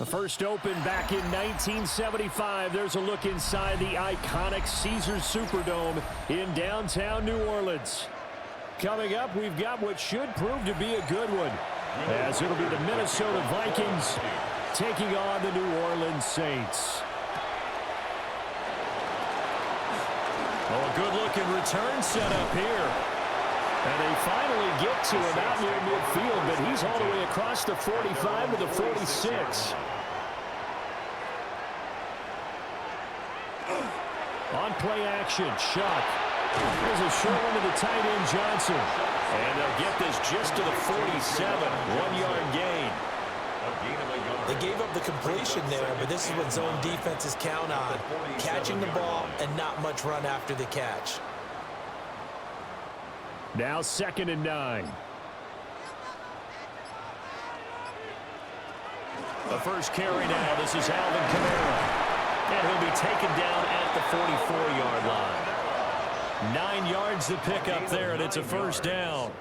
The first opened back in 1975. There's a look inside the iconic Caesars Superdome in downtown New Orleans. Coming up, we've got what should prove to be a good one, as it'll be the Minnesota Vikings taking on the New Orleans Saints. Oh, a good-looking return set up here. And they finally get to him out near midfield, but he's all the way across the 45 to the 46. On play action, Shuck. There's a short one to the tight end, Johnson. And they'll get this just to the 47, 1-yard gain. They gave up the completion there, but this is what zone defenses count on. Catching the ball and not much run after the catch. Now 2nd and 9. The first carry now. This is Alvin Kamara. And he'll be taken down at the 44-yard line. 9 yards to pick up there, and it's a first down.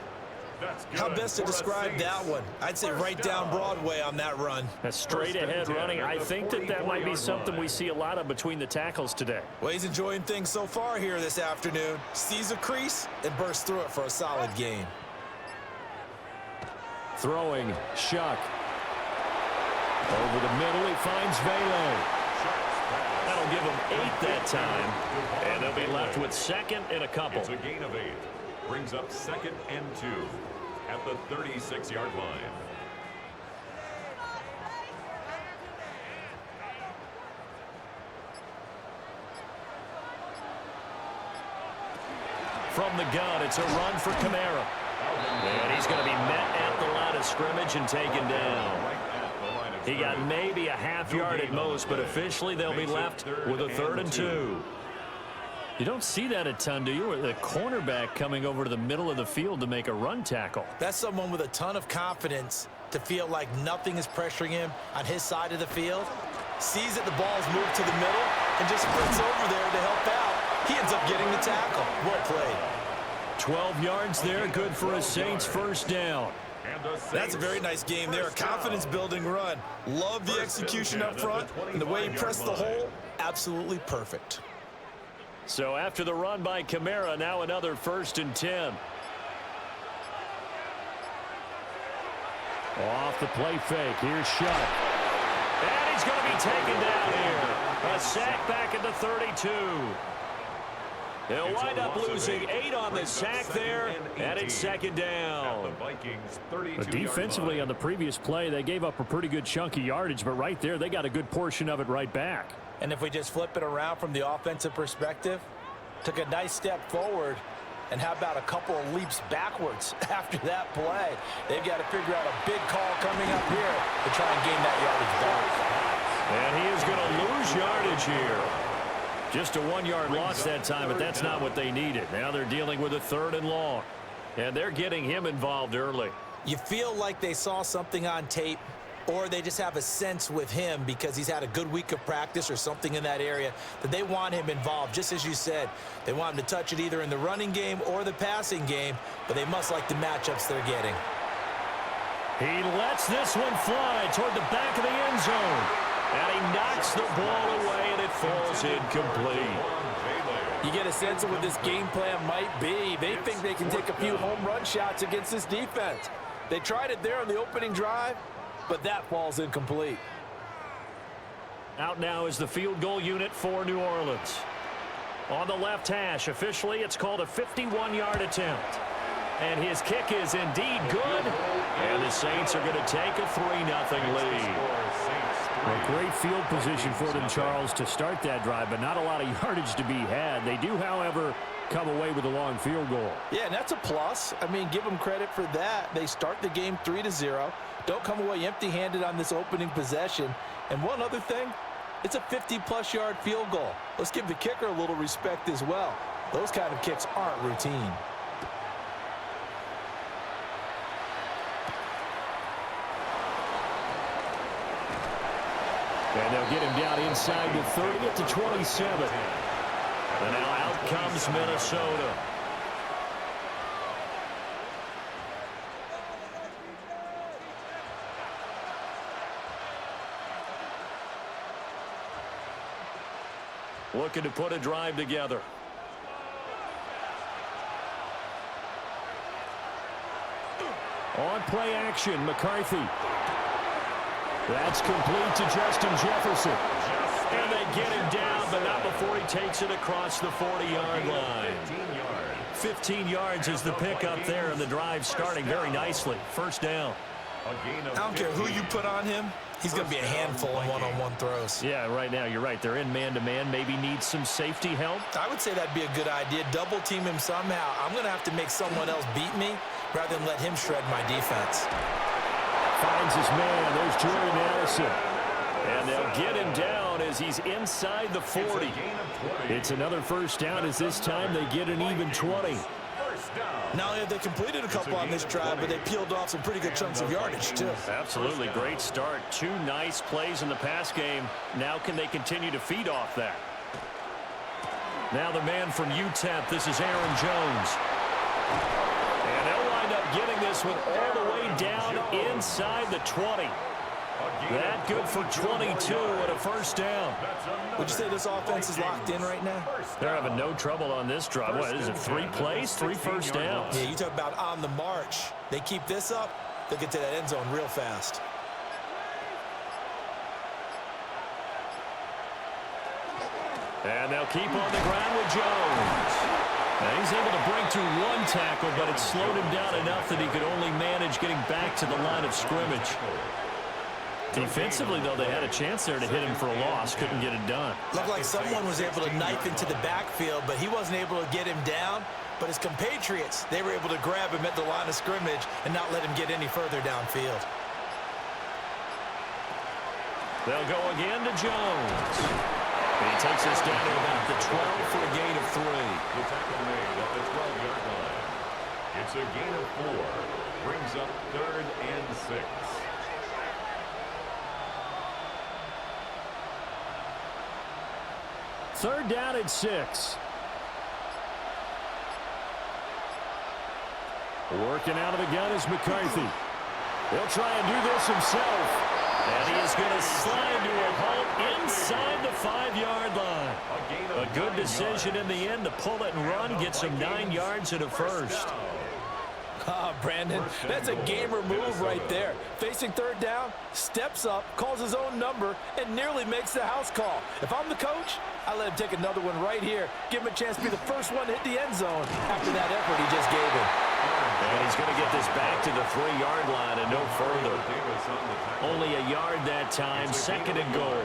How best to describe that one? I'd say right down Broadway on that run. A straight-ahead running. I think that might be something we see a lot of between the tackles today. Well, he's enjoying things so far here this afternoon. Sees a crease and bursts through it for a solid gain. Throwing, Shuck. Over the middle, he finds Vele. That'll give him 8 that time. And they'll be left with 2nd and a couple. It's a gain of 8. Brings up 2nd and 2 at the 36-yard line. From the gun, it's a run for Kamara. And he's going to be met at the line of scrimmage and taken down. He got maybe a half yard at most, but officially they'll be left with a 3rd and 2. You don't see that a ton, do you? With a cornerback coming over to the middle of the field to make a run tackle. That's someone with a ton of confidence to feel like nothing is pressuring him on his side of the field. Sees that the ball's moved to the middle and just sprints over there to help out. He ends up getting the tackle. Well played. 12 yards there, good for a Saints first down. That's a very nice game there. A confidence-building run. Love the execution up front, and the way he pressed the hole, absolutely perfect. So after the run by Kamara, now another 1st and 10. Off the play fake, here's Shuck. And he's going to be taken down here. A sack back at the 32. They'll wind up losing 8 on the sack there, and it's 2nd down. But defensively on the previous play, they gave up a pretty good chunk of yardage, but right there, they got a good portion of it right back. And if we just flip it around from the offensive perspective, took a nice step forward, and how about a couple of leaps backwards after that play? They've got to figure out a big call coming up here to try and gain that yardage back. And he is going to lose yardage here. Just a 1-yard loss that time, but that's not what they needed. Now they're dealing with a 3rd and long, and they're getting him involved early. You feel like they saw something on tape, or they just have a sense with him because he's had a good week of practice or something in that area that they want him involved. Just as you said, they want him to touch it either in the running game or the passing game, but they must like the matchups they're getting. He lets this one fly toward the back of the end zone. And he knocks the ball away, and it falls incomplete. You get a sense of what this game plan might be. They think they can take a few home run shots against this defense. They tried it there on the opening drive, but that falls incomplete. Out now is the field goal unit for New Orleans. On the left hash, officially it's called a 51-yard attempt. And his kick is indeed good. And the Saints are going to take a 3-0 lead. A great field position for them, Charles, to start that drive, but not a lot of yardage to be had. They do, however, come away with a long field goal. Yeah, and that's a plus. I mean, give them credit for that. They start the game 3-0. Don't come away empty-handed on this opening possession. And one other thing, it's a 50-plus yard field goal. Let's give the kicker a little respect as well. Those kind of kicks aren't routine. And they'll get him down inside the 30 at the 27. And now out comes Minnesota. looking to put a drive together. On play action, McCarthy. That's complete to Justin Jefferson. And they get him down, but not before he takes it across the 40-yard line. 15 yards is the pickup there, and the drive starting very nicely. First down. I don't care who you put on him. He's going to be a handful in one-on-one throws. Yeah, right now, you're right. They're in man-to-man. Maybe needs some safety help. I would say that'd be a good idea. Double team him somehow. I'm going to have to make someone else beat me rather than let him shred my defense. Finds his man. There's Jordan Addison. And they'll get him down as he's inside the 40. It's another first down as this time they get an even 20. Not only have they completed a couple on this drive, but they peeled off some pretty good chunks of yardage, too. Absolutely. Great start. 2 nice plays in the pass game. Now can they continue to feed off that? Now the man from UTEP, this is Aaron Jones. And they'll wind up getting this one all the way down inside the 20. That good for 22 and a first down. Would you say this offense is locked in right now? They're having no trouble on this drive. What is it, 3 plays, 3 first downs? Yeah, you talk about on the march. They keep this up, they'll get to that end zone real fast. And they'll keep on the ground with Jones. Now he's able to break through 1 tackle, but it slowed him down enough that he could only manage getting back to the line of scrimmage. Defensively, though, they had a chance there to hit him for a loss. Couldn't get it done. Looked like someone was able to knife into the backfield, but he wasn't able to get him down. But his compatriots, they were able to grab him at the line of scrimmage and not let him get any further downfield. They'll go again to Jones. And he takes us down to about the 12 for a gain of 3. The tackle made at the 12-yard line. It's a gain of 4. Brings up 3rd and 6. Third down at 6. Working out of the gun is McCarthy. He'll try and do this himself. And he is going to slide to a halt inside the 5-yard line. A good decision in the end to pull it and run. Gets him 9 yards and a first. Brandon, that's a gamer move right there. Facing third down, steps up, calls his own number, and nearly makes the house call. If I'm the coach, I let him take another one right here. Give him a chance to be the first one to hit the end zone after that effort he just gave him. And he's going to get this back to the 3-yard line and no further. Only a yard that time, 2nd and goal.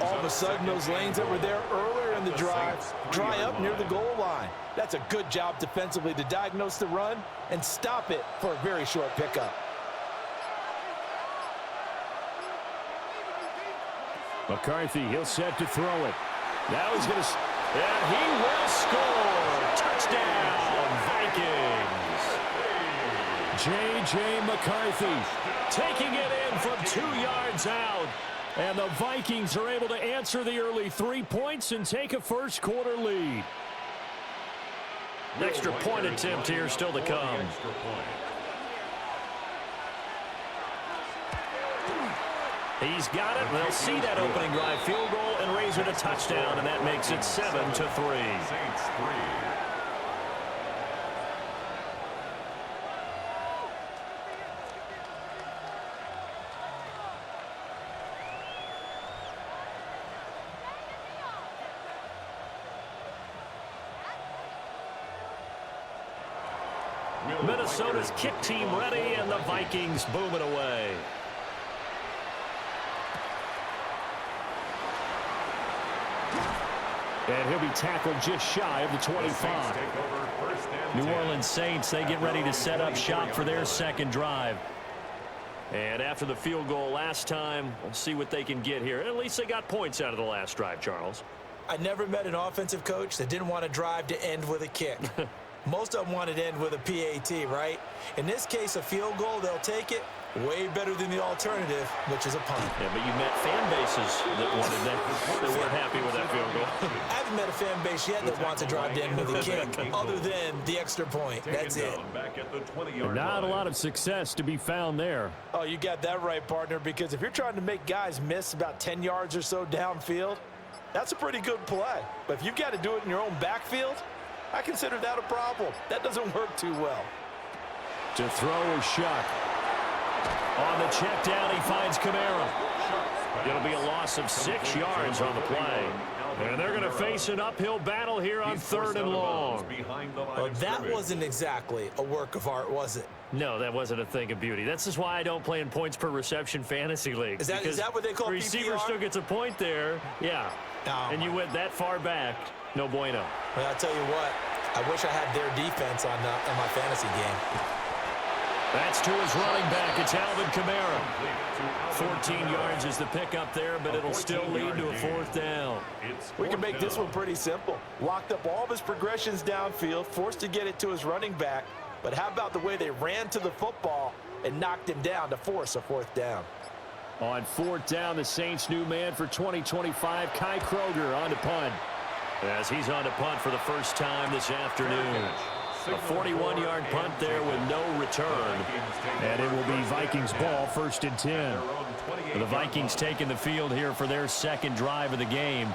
All of a sudden, those lanes that were there earlier in the drive dry up near the goal line. That's a good job defensively to diagnose the run and stop it for a very short pickup. McCarthy, he'll set to throw it. Now he's going to... And he will score! Touchdown, Vikings! J.J. McCarthy taking it in from 2 yards out. And the Vikings are able to answer the early 3 points and take a first-quarter lead. Extra point attempt here still to come. He's got it. They'll see that opening drive field goal and raise it a touchdown, and that makes it 7-3. Saints 3. Minnesota's kick team ready, and the Vikings booming away. And he'll be tackled just shy of the 25. New Orleans Saints, they get ready to set up shop for their second drive. And after the field goal last time, we'll see what they can get here. At least they got points out of the last drive, Charles. I never met an offensive coach that didn't want to drive to end with a kick. Most of them wanted to end with a PAT, right? In this case, a field goal, they'll take it. Way better than the alternative, which is a punt. Yeah, but you met fan bases that wanted that. They weren't happy with that field goal. I haven't met a fan base yet that wants to drive to end with a kick, other than the extra point. That's it. Not a lot of success to be found there. Oh, you got that right, partner, because if you're trying to make guys miss about 10 yards or so downfield, That's a pretty good play. But if you've got to do it in your own backfield, I consider that a problem. That doesn't work too well. To throw is Shuck. On the check down, he finds Kamara. It'll be a loss of 6 yards on the play. And they're going to face an uphill battle here on 3rd and long. Well, that wasn't exactly a work of art, was it? No, that wasn't a thing of beauty. This is why I don't play in points per reception fantasy leagues. Is that what they call receiver PPR? still gets a point there. Yeah. Oh, and you went that far back. No bueno. Well, I'll tell you what. I wish I had their defense on my fantasy game. That's to his running back. It's Alvin Kamara. 14 yards is the pickup there, but it'll still lead to a 4th down. We can make this one pretty simple. Locked up all of his progressions downfield, forced to get it to his running back. But how about the way they ran to the football and knocked him down to force a 4th down? On 4th down, the Saints' new man for 2025, Kai Kroger on to punt. As he's on to punt for the first time this afternoon. A 41-yard punt there with no return. And it will be Vikings ball, 1st and 10. The Vikings taking the field here for their 2nd drive of the game.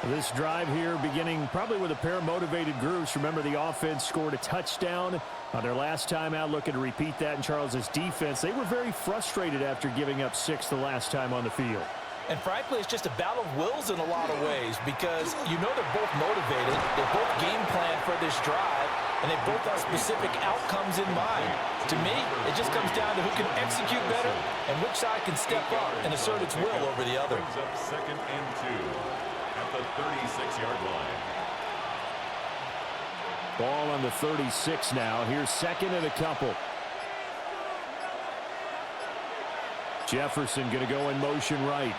This drive here beginning probably with a pair of motivated groups. Remember, the offense scored a touchdown on their last time out, looking to repeat that in Charles's defense. They were very frustrated after giving up 6 the last time on the field. And frankly, it's just a battle of wills in a lot of ways because you know they're both motivated. They both game plan for this drive, and they both have specific outcomes in mind. To me, it just comes down to who can execute better and which side can step up and assert its will over the other. Brings up 2nd and 2 at the 36-yard line. Ball on the 36 now. Here's 2nd and a couple. Jefferson going to go in motion right.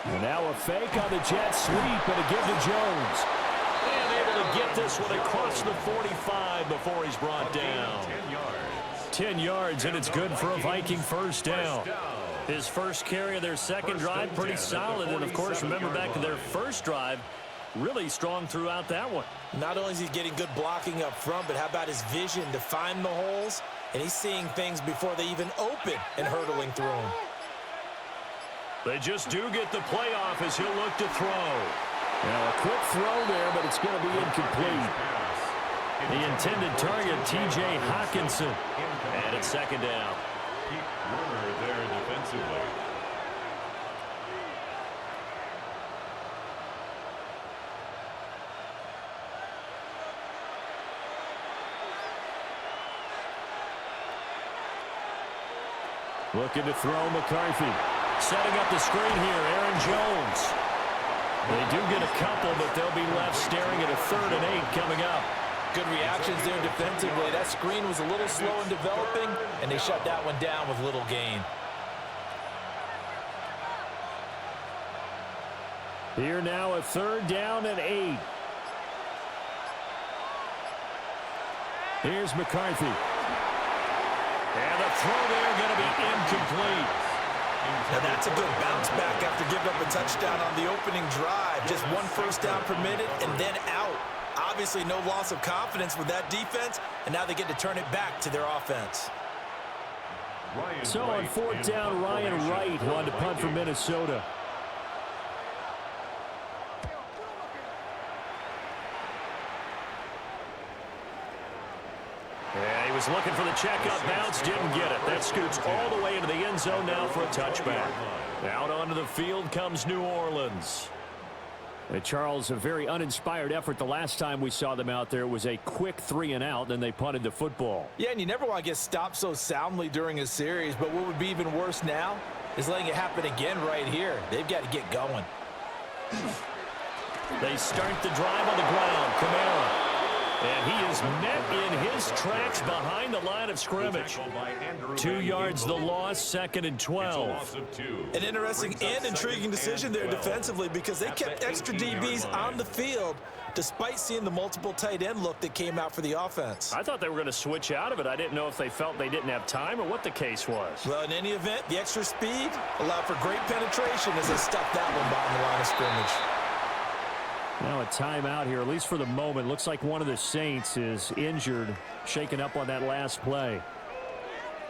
And now a fake on the jet sweep and a give to Jones. And able to get this one across the 45 before he's brought down. 10 yards, and it's good for a Viking 1st down. His first carry of their 2nd drive, pretty solid. And, of course, remember back to their 1st drive, really strong throughout that one. Not only is he getting good blocking up front, but how about his vision to find the holes? And he's seeing things before they even open and hurdling through them. They just do get the playoff as he'll look to throw. Now a quick throw there, but it's going to be incomplete. The intended target, T.J. Hawkinson. And it's 2nd down. Keep Warner there defensively. Looking to throw McCarthy. Setting up the screen here, Aaron Jones. They do get a couple, but they'll be left staring at a 3rd and 8 coming up. Good reactions there defensively. That screen was a little slow in developing, and they shut that one down with little gain. Here now a 3rd down and 8. Here's McCarthy. And the throw there going to be incomplete. Now that's a good bounce back after giving up a touchdown on the opening drive. Just 1 1st down permitted and then out. Obviously no loss of confidence with that defense, and now they get to turn it back to their offense. So on 4th down, Ryan Wright on to punt for Minnesota. Yeah, he was looking for the checkup bounce, didn't get it. That scoots all the way into the end zone now for a touchback. Out onto the field comes New Orleans. Charles, a very uninspired effort the last time we saw them out there. It was a quick 3 and out, then they punted the football. Yeah, and you never want to get stopped so soundly during a series, but what would be even worse now is letting it happen again right here. They've got to get going. They start the drive on the ground. Kamara. And he is met in his tracks behind the line of scrimmage. 2 yards the loss, 2nd and 12. An interesting and intriguing decision there defensively because they kept extra DBs on the field despite seeing the multiple tight end look that came out for the offense. I thought they were going to switch out of it. I didn't know if they felt they didn't have time or what the case was. Well, in any event, the extra speed allowed for great penetration as they stuffed that one behind the line of scrimmage. Now a timeout here, at least for the moment. Looks like one of the Saints is injured, shaken up on that last play.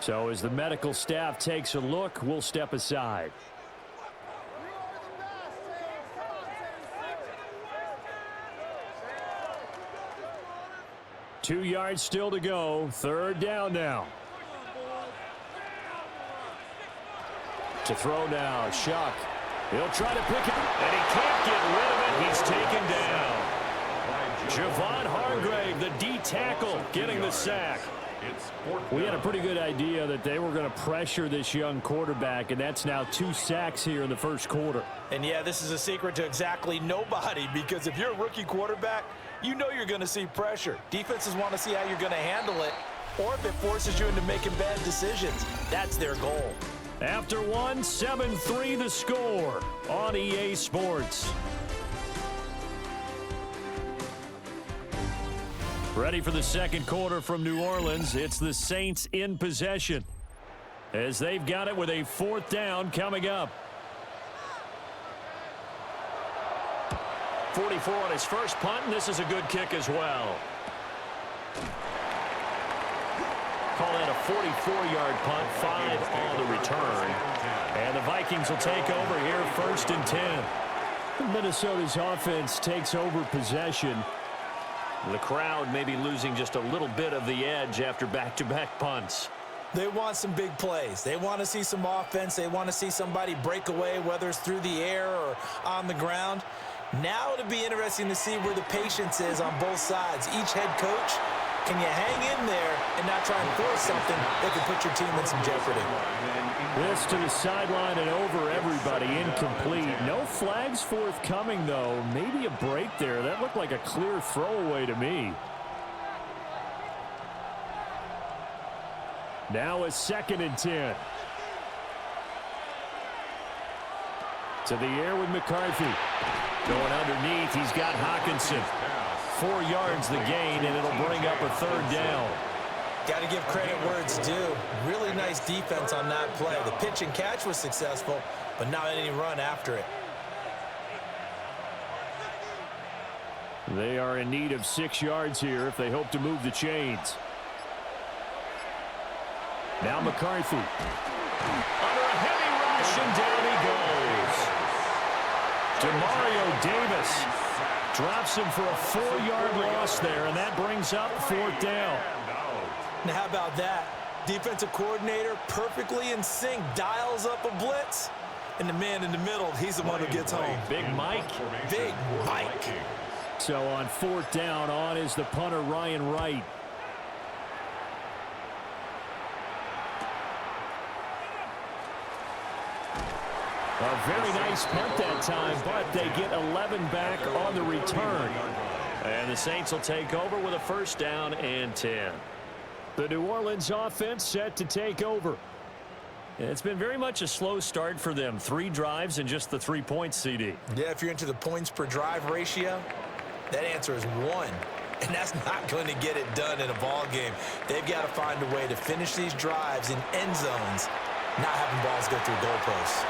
So as the medical staff takes a look, we'll step aside. 2 yards still to go. Third down now. To throw now, Shuck. He'll try to pick it, and he can't get rid of it. He's taken down. Javon Hargrave, the D tackle, getting the sack. We had a pretty good idea that they were going to pressure this young quarterback, and that's now 2 sacks here in the first quarter. And yeah, this is a secret to exactly nobody, because if you're a rookie quarterback, you know you're going to see pressure. Defenses want to see how you're going to handle it, or if it forces you into making bad decisions. That's their goal. After one, 7-3 the score on EA Sports. Ready for the second quarter from New Orleans. It's the Saints in possession as they've got it with a 4th down coming up. 44 on his first punt, and this is a good kick as well. Call that a 44-yard punt, 5 on the return. And the Vikings will take over here 1st and 10. Minnesota's offense takes over possession. The crowd may be losing just a little bit of the edge after back-to-back punts. They want some big plays. They want to see some offense. They want to see somebody break away, whether it's through the air or on the ground. Now it'll be interesting to see where the patience is on both sides. Each head coach, can you hang in there and not try and force something that could put your team in some jeopardy? This to the sideline and over everybody, incomplete. No flags forthcoming, though. Maybe a break there. That looked like a clear throwaway to me. Now a 2nd and 10. To the air with McCarthy. Going underneath, he's got Hawkinson. 4 yards the gain, and it'll bring up a 3rd down. Got to give credit where it's due. Really nice defense on that play. The pitch and catch was successful, but not any run after it. They are in need of 6 yards here if they hope to move the chains. Now McCarthy. Under a heavy rush, and down he goes. Demario Davis drops him for a 4-yard loss there, and that brings up 4th down. Now how about that? Defensive coordinator perfectly in sync, dials up a blitz, and the man in the middle, he's the one who gets home. Big Mike. Big Mike. So on 4th down, on is the punter Ryan Wright. A very nice punt that time, but they get 11 back on the return. And the Saints will take over with a 1st down and 10. The New Orleans offense set to take over. It's been very much a slow start for them. 3 drives and just the 3 points, CD. Yeah, if you're into the points per drive ratio, that answer is 1. And that's not going to get it done in a ball game. They've got to find a way to finish these drives in end zones, not having balls go through goalposts.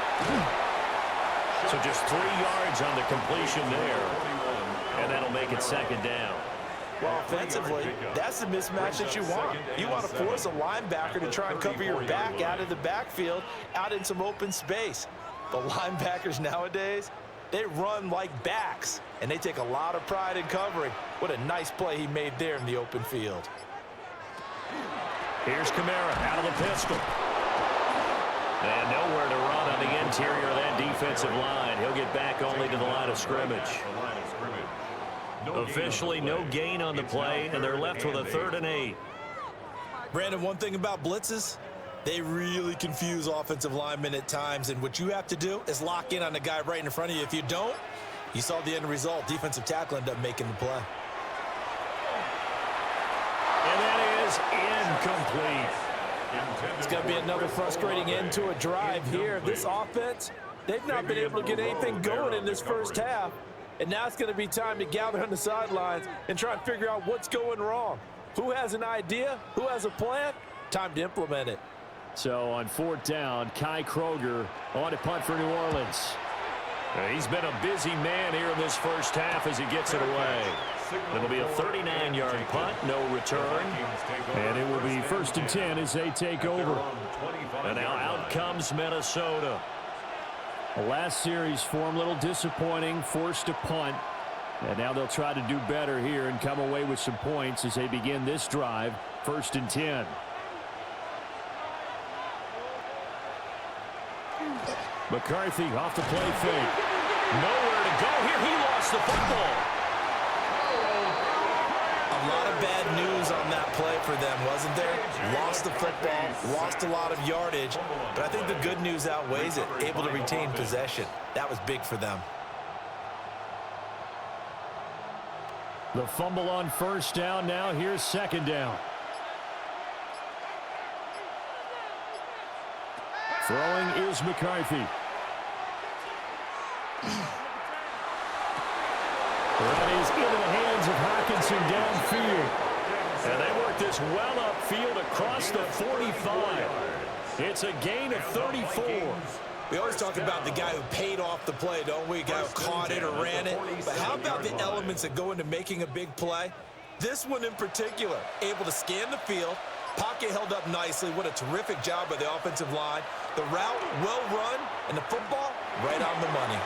So just 3 yards on the completion there. And that'll make it 2nd down. Well, offensively, that's the mismatch that you want. You want to force a linebacker to try and cover your back out of the backfield, out in some open space. The linebackers nowadays, they run like backs, and they take a lot of pride in covering. What a nice play he made there in the open field. Here's Kamara out of the pistol. And nowhere to run on the interior of that defensive line. He'll get back only to the line of scrimmage. Officially no gain on the play, and they're left with a 3rd and 8. Brandon, one thing about blitzes, they really confuse offensive linemen at times, and what you have to do is lock in on the guy right in front of you. If you don't, you saw the end result. Defensive tackle ended up making the play. And that is incomplete. It's going to be another frustrating end to a drive here. This offense, they've not been able to get anything going in this first half. And now it's going to be time to gather on the sidelines and try and figure out what's going wrong. Who has an idea? Who has a plan? Time to implement it. So on 4th down, Kai Kroger on to punt for New Orleans. He's been a busy man here in this first half as he gets it away. It'll be a 39-yard punt, no return. And it will be 1st and 10 as they take over. And now out comes Minnesota. The last series for him, a little disappointing, forced to punt. And now they'll try to do better here and come away with some points as they begin this drive. 1st and 10. McCarthy off the play fake. Nowhere to go here. He lost the football. A lot of bad news on that play for them, wasn't there? Lost the football, lost a lot of yardage, but I think the good news outweighs it. Able to retain possession. That was big for them. The fumble on 1st down. Now here's 2nd down. Throwing is McCarthy. That is into the hands of Hockenson downfield. And they work this well upfield across the 45. It's a gain of 34. We always talk about the guy who paid off the play, don't we? The guy who caught it or ran it. But how about the elements that go into making a big play? This one in particular, able to scan the field. Pocket held up nicely. What a terrific job by the offensive line. The route, well run, and the football, right on the money.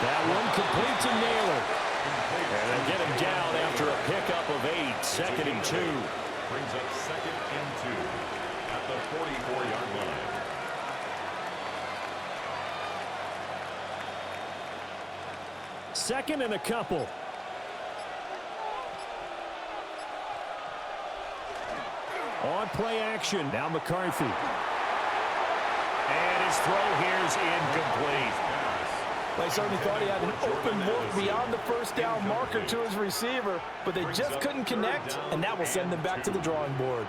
That one complete to Naylor. And they get him down after a pickup of 8. 2nd and 2. Brings up 2nd and 2 at the 44-yard line. Second and a couple. On play action. Now McCarthy. And his throw here is incomplete. They certainly thought he had an open look beyond the 1st down marker to his receiver, but they just couldn't connect, and that will send them back to the drawing board.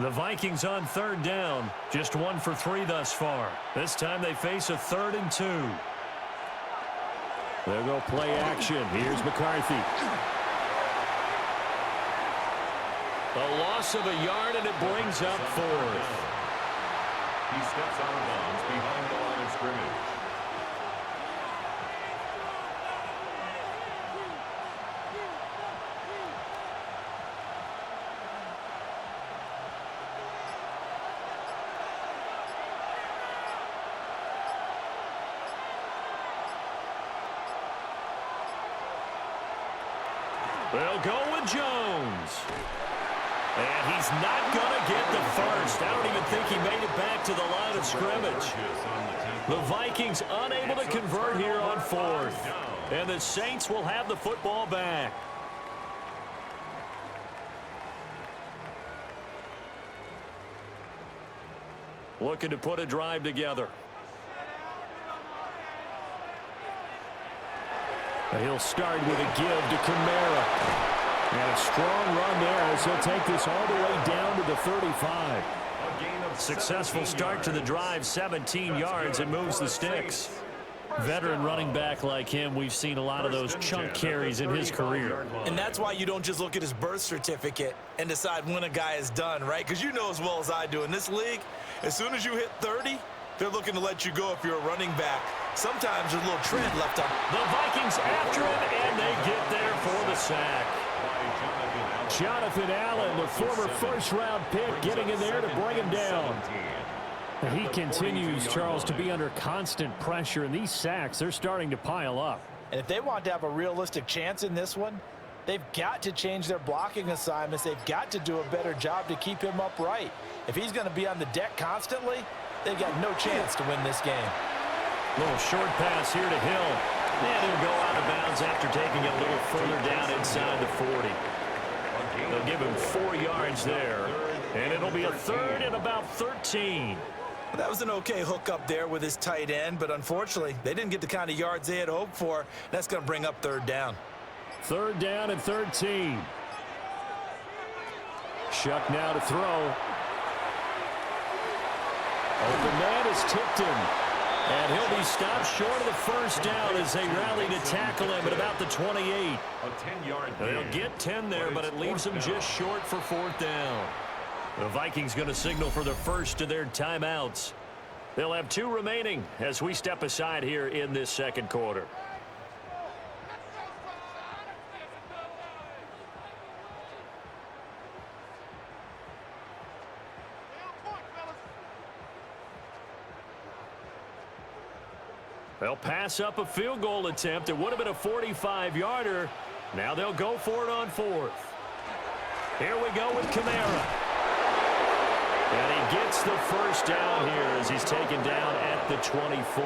The Vikings on 3rd down. Just 1 for 3 thus far. This time they face a 3rd and 2. They'll go play action. Here's McCarthy. A loss of a yard, and it brings up 4th. He steps out of bounds behind the line of scrimmage. They'll go with Jones. And he's not going to get the first. I don't even think he made it back to the line of scrimmage. The Vikings unable to convert here on 4th. And the Saints will have the football back. Looking to put a drive together. He'll start with a give to Kamara. And a strong run there as he'll take this all the way down to the 35. Successful start to the drive, 17 yards, and moves the sticks. Veteran running back like him, we've seen a lot of those chunk carries in his career. And that's why you don't just look at his birth certificate and decide when a guy is done, right? Because you know as well as I do, in this league, as soon as you hit 30, they're looking to let you go if you're a running back. Sometimes there's a little tread left on. The Vikings after him, and they get there for the sack. Jonathan Allen, the former first-round pick, getting in there to bring him down. He continues, Charles, to be under constant pressure, and these sacks, they're starting to pile up. And if they want to have a realistic chance in this one, they've got to change their blocking assignments. They've got to do a better job to keep him upright. If he's going to be on the deck constantly, they've got no chance to win this game. Little short pass here to Hill. And he'll go out of bounds after taking it a little further down inside the 40. They'll give him 4 yards there. And it'll be a 3rd and about 13. Well, that was an okay hookup there with his tight end, but unfortunately, they didn't get the kind of yards they had hoped for. That's going to bring up 3rd down. 3rd down and 13. Shuck now to throw. Open man is Tipton. And he'll be stopped short of the 1st down as they rally to tackle him at about the 28. A 10-yard They'll get 10 there, but it leaves them just short for 4th down. The Vikings going to signal for the first of their timeouts. They'll have 2 remaining as we step aside here in this 2nd quarter. They'll pass up a field goal attempt. It would have been a 45-yarder. Now they'll go for it on 4th. Here we go with Kamara. And he gets the first down here as he's taken down at the 24.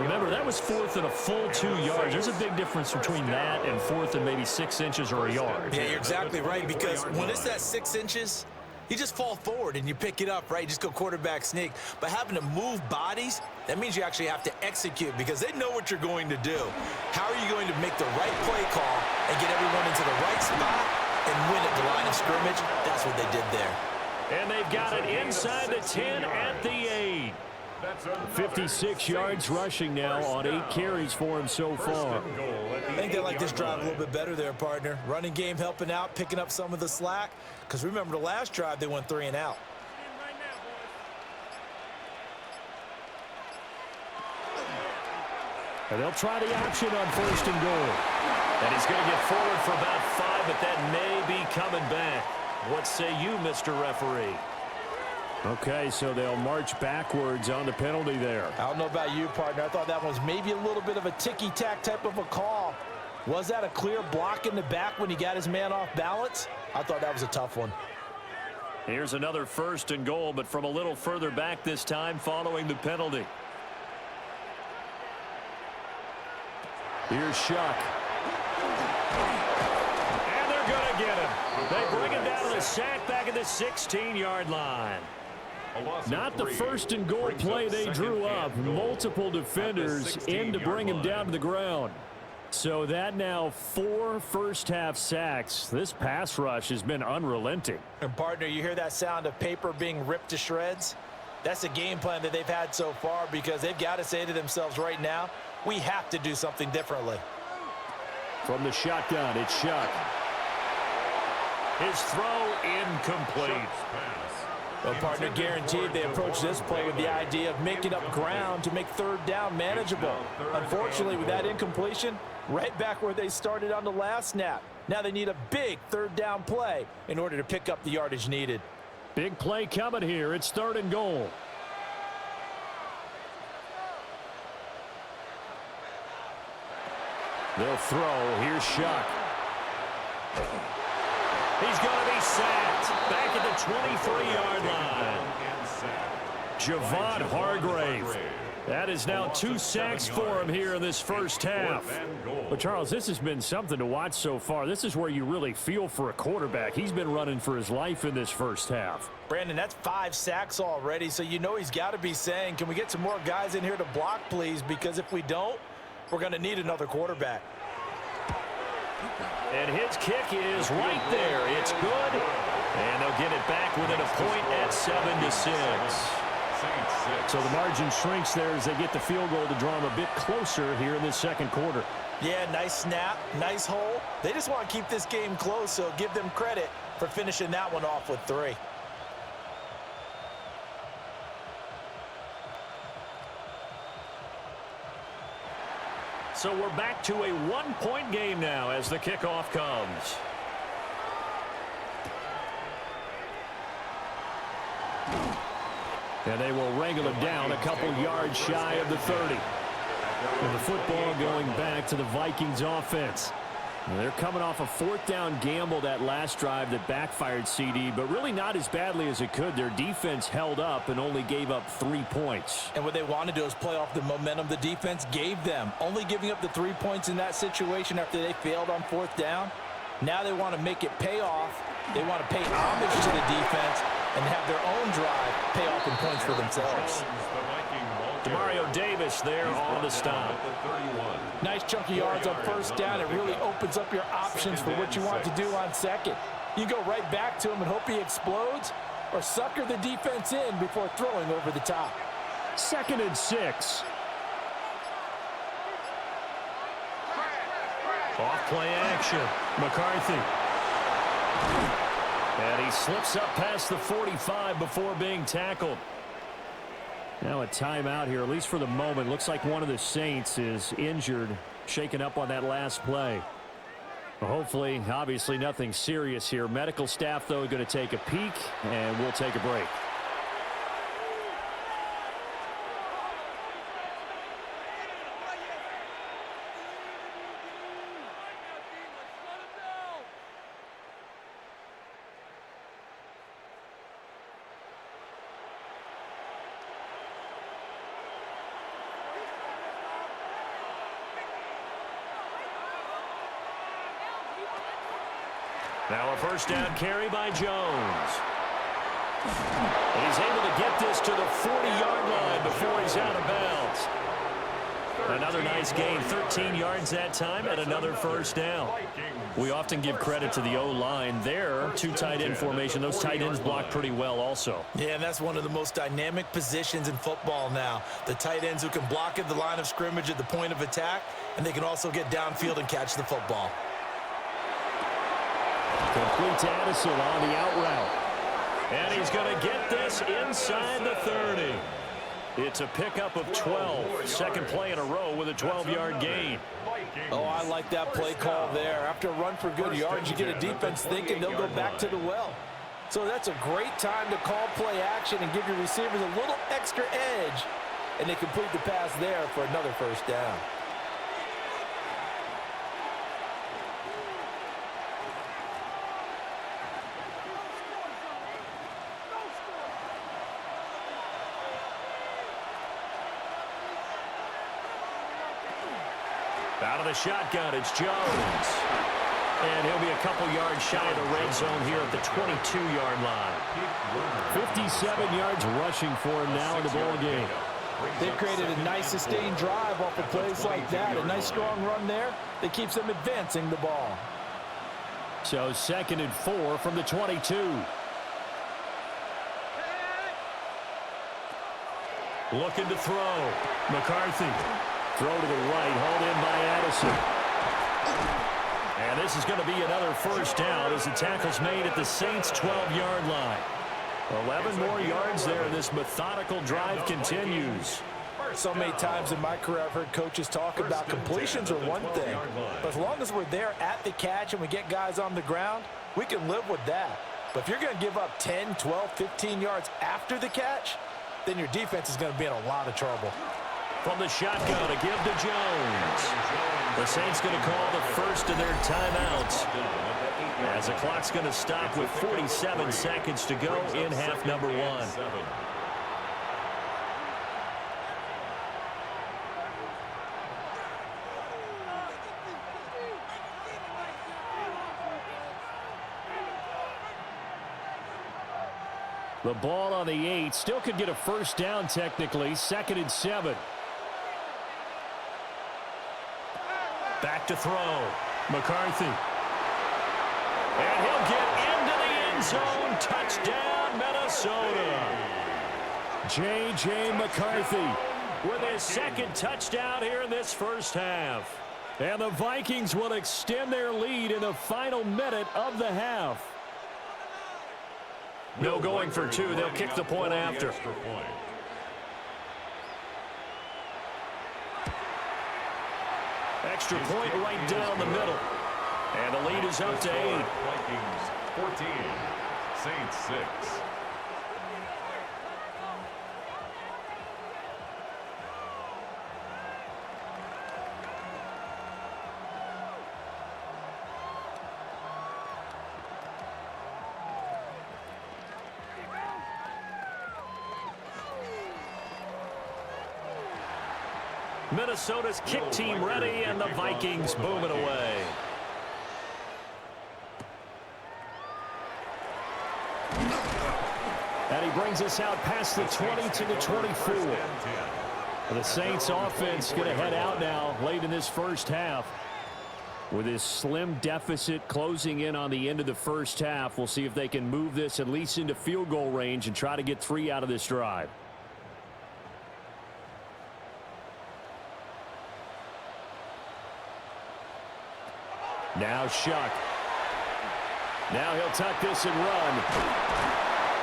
Remember, that was 4th and a full 2 yards. There's a big difference between that and 4th and maybe 6 inches or a yard. Yeah, you're exactly right, because when it's that 6 inches, you just fall forward and you pick it up, right? You just go quarterback sneak. But having to move bodies, that means you actually have to execute because they know what you're going to do. How are you going to make the right play call and get everyone into the right spot and win at the line of scrimmage? That's what they did there. And they've got it inside the 10 at the 8. 56 yards rushing now on 8 carries for him so far. I think they like this drive a little bit better there, partner. Running game helping out, picking up some of the slack. Because remember, the last drive, they went 3 and out. And they'll try the option on 1st and goal. And he's going to get forward for about 5, but that may be coming back. What say you, Mr. Referee? Okay, so they'll march backwards on the penalty there. I don't know about you, partner. I thought that was maybe a little bit of a ticky-tack type of a call. Was that a clear block in the back when he got his man off balance? I thought that was a tough one. Here's another 1st and goal, but from a little further back this time following the penalty. Here's Shuck. And they're going to get him. They bring him down to the sack back at the 16-yard line. Not the 1st and goal play they drew up. Multiple defenders in to bring him down to the ground. So that now 4 first-half sacks. This pass rush has been unrelenting. And, partner, you hear that sound of paper being ripped to shreds? That's a game plan that they've had so far because they've got to say to themselves right now, we have to do something differently. From the shotgun, it's Shuck. His throw incomplete. Well, partner, guaranteed they approach this play with the idea of making up ground to make 3rd down manageable. Unfortunately, with that incompletion, right back where they started on the last snap. Now they need a big 3rd down play in order to pick up the yardage needed. Big play coming here. It's 3rd and goal. They'll throw. Here's Shuck. He's going to be sacked back at the 23-yard line. Javon Hargrave. That is now 2 sacks for him here in this first half. But, Charles, this has been something to watch so far. This is where you really feel for a quarterback. He's been running for his life in this first half. Brandon, that's 5 sacks already, so you know he's got to be saying, can we get some more guys in here to block, please? Because if we don't, we're going to need another quarterback. And his kick is right there. It's good. And they'll get it back within a point at 7-6. So the margin shrinks there as they get the field goal to draw them a bit closer here in this second quarter. Yeah, nice snap, nice hole. They just want to keep this game close, so give them credit for finishing that one off with 3. So we're back to a 1-point game now as the kickoff comes. And they will wrangle it down a couple yards shy of the 30. And the football going back to the Vikings offense. And they're coming off a 4th down gamble that last drive that backfired, CD, but really not as badly as it could. Their defense held up and only gave up 3 points. And what they want to do is play off the momentum the defense gave them. Only giving up the 3 points in that situation after they failed on 4th down. Now they want to make it pay off. They want to pay homage to the defense and have their own drive pay off in points for themselves. Demario Davis there on the stop. Nice chunk of yards on 1st down. It really opens up your options for what you want to do on 2nd. You go right back to him and hope he explodes, or sucker the defense in before throwing over the top. 2nd and 6. Off play action. McCarthy. And he slips up past the 45 before being tackled. Now a timeout here, at least for the moment. Looks like one of the Saints is injured, shaken up on that last play. Well, hopefully, obviously nothing serious here. Medical staff, though, going to take a peek, and we'll take a break. Now a first down carry by Jones. And he's able to get this to the 40-yard line before he's out of bounds. Another nice gain, 13 yards that time, and another first down. We often give credit to the O-line there, two tight end formation. Those tight ends block pretty well also. Yeah, and that's one of the most dynamic positions in football now. The tight ends who can block at the line of scrimmage at the point of attack, and they can also get downfield and catch the football. Complete to Addison on the out route. And he's going to get this inside the 30. It's a pickup of 12. Second play in a row with a 12-yard gain. Oh, I like that play call there. After a run for good yards, you get a defense thinking they'll go back to the well. So that's a great time to call play action and give your receivers a little extra edge. And they complete the pass there for another first down. Out of the shotgun, it's Jones. And he'll be a couple yards shy of the red zone here at the 22-yard line. 57 yards rushing for him now in the ball game. They've created a nice sustained drive off of plays like that. A nice strong run there that keeps them advancing the ball. So 2nd and 4 from the 22. Looking to throw. McCarthy. Throw to the right, hauled in by Addison. And this is going to be another first down as the tackle's made at the Saints' 12-yard line. 11 more yards there, and this methodical drive continues. So many times in my career I've heard coaches talk about completions are one thing, but as long as we're there at the catch and we get guys on the ground, we can live with that. But if you're going to give up 10, 12, 15 yards after the catch, then your defense is going to be in a lot of trouble. From the shotgun, a give to Jones. The Saints going to call the first of their timeouts as the clock's going to stop with 47 seconds to go in half number 1. The ball on the 8. Still could get a first down technically. 2nd and 7. Back to throw. McCarthy. And he'll get into the end zone. Touchdown, Minnesota. J.J. McCarthy with his 2nd touchdown here in this first half. And the Vikings will extend their lead in the final minute of the half. No going for 2. They'll kick the point after. Extra point right down the middle. And the lead is up to 8. Vikings 14, Saints 6. Minnesota's kick team ready, and the Vikings booming away. And he brings us out past the 20 to the 24. The Saints offense going to head out now late in this first half. With this slim deficit closing in on the end of the first half, we'll see if they can move this at least into field goal range and try to get 3 out of this drive. Now Shuck. Now he'll tuck this and run.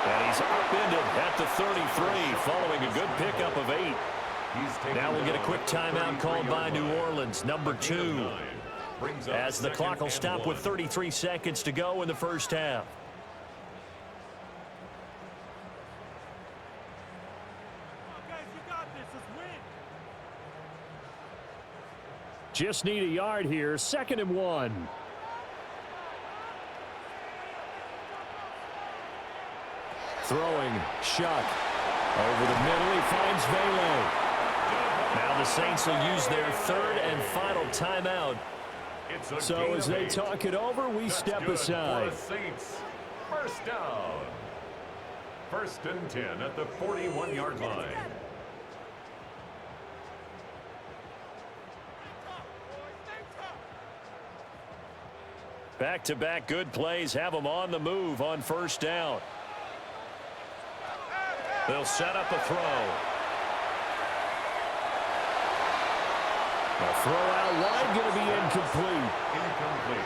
And he's upended at the 33 following a good pickup of 8. Now we'll get a quick timeout called by New Orleans, number 2. As the clock will stop with 33 seconds to go in the first half. Just need a yard here. 2nd and 1. Throwing. Shuck. Over the middle. He finds Vele. Now the Saints will use their 3rd and final timeout So as they talk it over, we step aside. Saints. First down. 1st and 10 at the 41-yard line. Back-to-back good plays have them on the move on 1st down. They'll set up a throw. A throw out wide, going to be incomplete.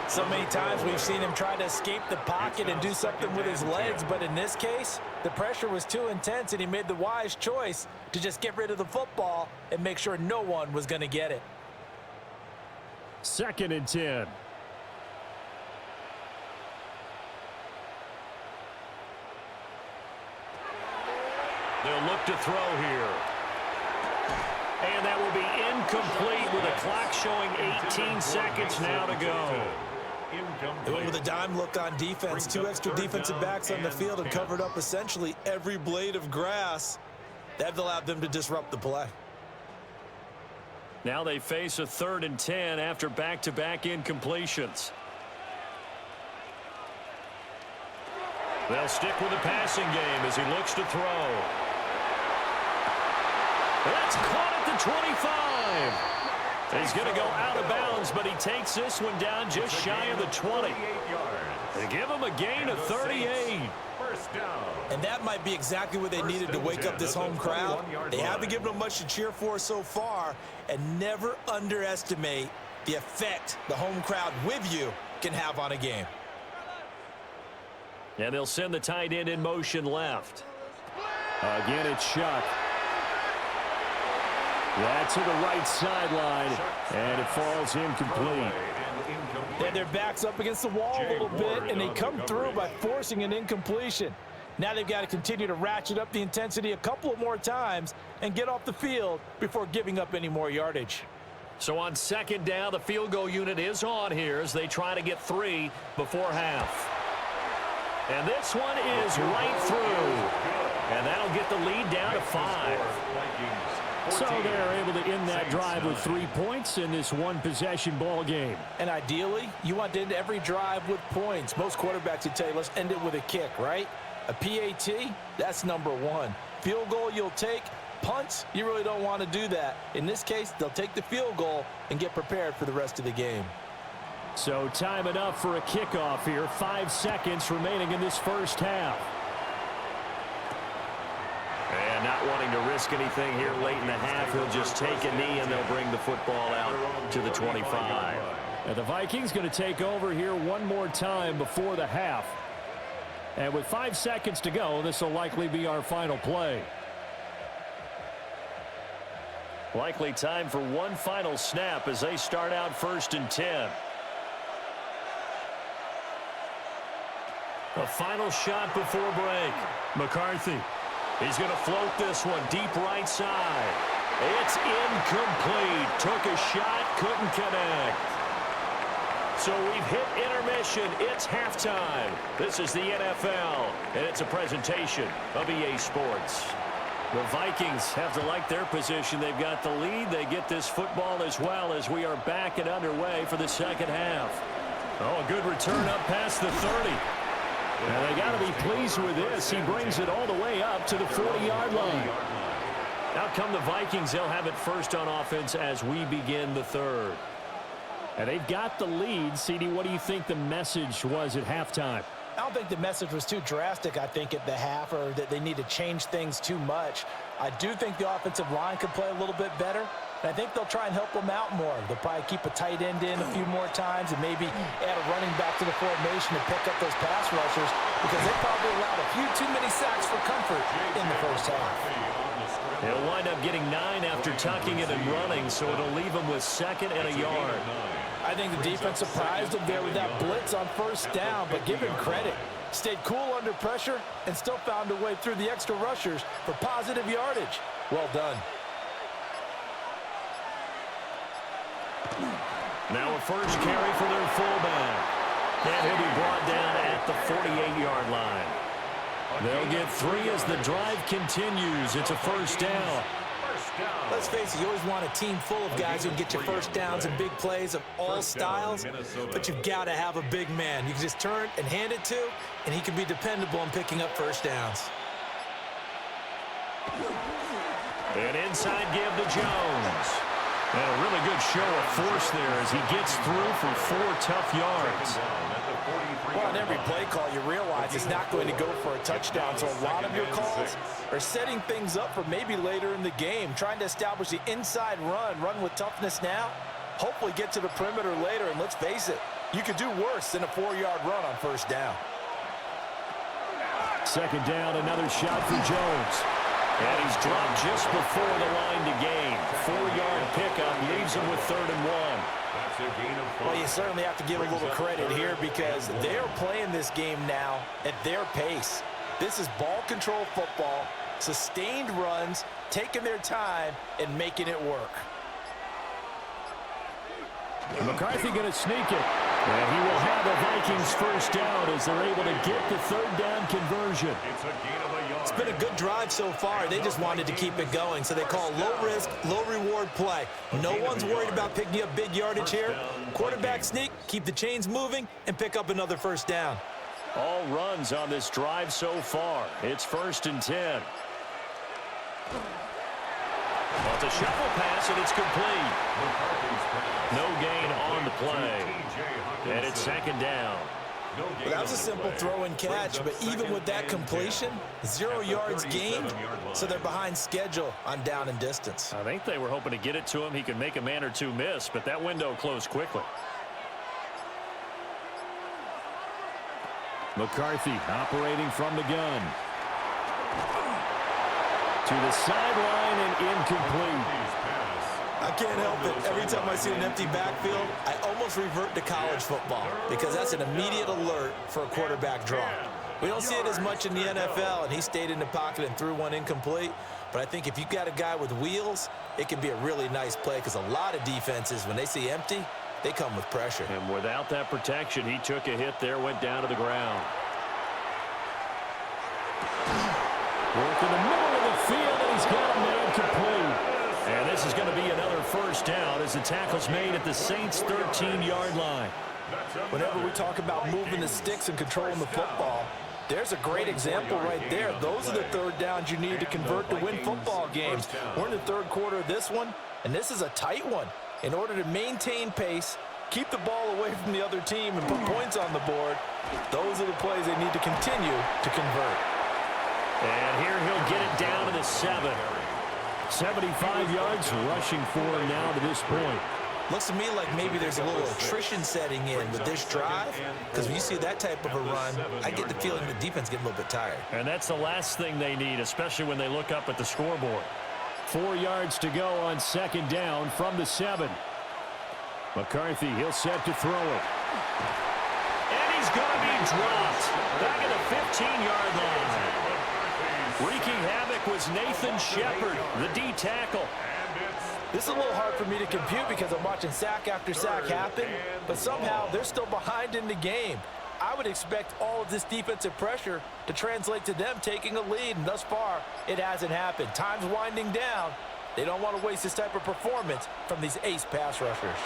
So many times we've seen him try to escape the pocket and do something with his legs, but in this case, the pressure was too intense and he made the wise choice to just get rid of the football and make sure no one was going to get it. 2nd and 10. They'll look to throw here. And that will be incomplete with a clock showing 18 seconds now to go. They went with a dime look on defense. 2 extra defensive backs on the field and covered up essentially every blade of grass. That allowed them to disrupt the play. Now they face a 3rd and 10 after back-to-back incompletions. They'll stick with the passing game as he looks to throw. That's caught at the 25. He's going to go out of bounds, but he takes this one down just shy of the 20. They give him a gain of 38. And that might be exactly what they needed to wake up this home crowd. They haven't given them much to cheer for so far, and never underestimate the effect the home crowd with you can have on a game. And they'll send the tight end in motion left. Again, it's Shuck. That's to the right sideline, and it falls incomplete. And their back's up against the wall a little bit, and they come through by forcing an incompletion. Now they've got to continue to ratchet up the intensity a couple of more times and get off the field before giving up any more yardage. So on 2nd down, the field goal unit is on here as they try to get 3 before half. And this one is right through. And that'll get the lead down to 5. So they're able to end that drive with 3 points in this one-possession ball game. And ideally, you want to end every drive with points. Most quarterbacks would tell you, let's end it with a kick, right? A PAT, that's number 1. Field goal you'll take. Punts, you really don't want to do that. In this case, they'll take the field goal and get prepared for the rest of the game. So time enough for a kickoff here. 5 seconds remaining in this first half. And not wanting to risk anything here late in the half, he'll just take a knee and they'll bring the football out to the 25. And the Vikings going to take over here one more time before the half. And with 5 seconds to go, this will likely be our final play. Likely time for one final snap as they start out 1st and 10. A final shot before break. McCarthy. He's going to float this one deep right side. It's incomplete. Took a shot, couldn't connect. So we've hit intermission. It's halftime. This is the NFL, and it's a presentation of EA Sports. The Vikings have to like their position. They've got the lead. They get this football as well as we are back and underway for the second half. Oh, a good return up past the 30. And they got to be pleased with this. He brings it all the way up to the 40-yard line. Out come the Vikings. They'll have it first on offense as we begin the third. And they've got the lead. CD, what do you think the message was at halftime? I don't think the message was too drastic, I think, at the half, or that they need to change things too much. I do think the offensive line could play a little bit better, and I think they'll try and help them out more. They'll probably keep a tight end in a few more times and maybe add a running back to the formation to pick up those pass rushers, because they probably allowed a few too many sacks for comfort in the first half. They'll wind up getting 9 after tucking it and running, so it'll leave them with 2nd and a yard. I think the defense surprised them there with that blitz on first down, but give him credit. Stayed cool under pressure and still found a way through the extra rushers for positive yardage. Well done. Now a first carry for their fullback. And he'll be brought down at the 48-yard line. They'll get 3 as the drive continues. It's a first down. down. Let's face it, you always want a team full of guys who can get you first downs and big plays of all styles, but you've got to have a big man you can just turn and hand it to, and he can be dependable in picking up first downs. An inside give to Jones. And a really good show of force there as he gets through for 4 tough yards. Well, on every play call, you realize it's not going to go for a touchdown, so a lot of your calls are setting things up for maybe later in the game, trying to establish the inside run with toughness now, hopefully get to the perimeter later, and let's face it, you could do worse than a 4-yard run on first down. Second down, another shot for Jones. And he's dropped just before the line to gain. 4-yard pickup leaves him with 3rd and 1. That's a gain of 5. Well, you certainly have to give a little credit here because they're playing this game now at their pace. This is ball control football, sustained runs, taking their time, and making it work. McCarthy going to sneak it. And he will have the Vikings first down as they're able to get the 3rd down conversion. It's a gain of a yard. It's been a good drive so far. They just wanted to keep it going, so they call low-risk, low-reward play. No one's worried about picking up big yardage here. Quarterback sneak, keep the chains moving, and pick up another first down. All runs on this drive so far. It's 1st and 10. Well, it's a shuffle pass, and it's complete. No gain on the play. And it's 2nd down. Well, that was a simple throw and catch, but even with that completion, 0 yards gained, so they're behind schedule on down and distance. I think they were hoping to get it to him. He could make a man or two miss, but that window closed quickly. McCarthy operating from the gun. To the sideline and incomplete. I can't help it. Every time I see an empty backfield, I almost revert to college football because that's an immediate alert for a quarterback draw. We don't see it as much in the NFL, and he stayed in the pocket and threw one incomplete. But I think if you've got a guy with wheels, it can be a really nice play because a lot of defenses, when they see empty, they come with pressure. And without that protection, he took a hit there, went down to the ground. Work in the middle of the field, and he's got a man complete. And this is going to be another first down as the tackle's made at the Saints' 13-yard line. Whenever we talk about moving the sticks and controlling the football, there's a great example right there. Those are the 3rd downs you need to convert to win football games. We're in the 3rd quarter of this one, and this is a tight one. In order to maintain pace, keep the ball away from the other team, and put points on the board, those are the plays they need to continue to convert. And here he'll get it down to the 7. 75 yards rushing for him now to this point. Looks to me like maybe there's a little attrition setting in with this drive because when you see that type of a run, I get the feeling the defense getting a little bit tired. And that's the last thing they need, especially when they look up at the scoreboard. 4 yards to go on 2nd down from the 7. McCarthy, he'll set to throw it. And he's going to be dropped back at the 15-yard line. Wreaking havoc was Nathan Shepard, the D tackle. This is a little hard for me to compute because I'm watching sack after sack happen, but somehow they're still behind in the game. I would expect all of this defensive pressure to translate to them taking a lead, and thus far, it hasn't happened. Time's winding down. They don't want to waste this type of performance from these ace pass rushers.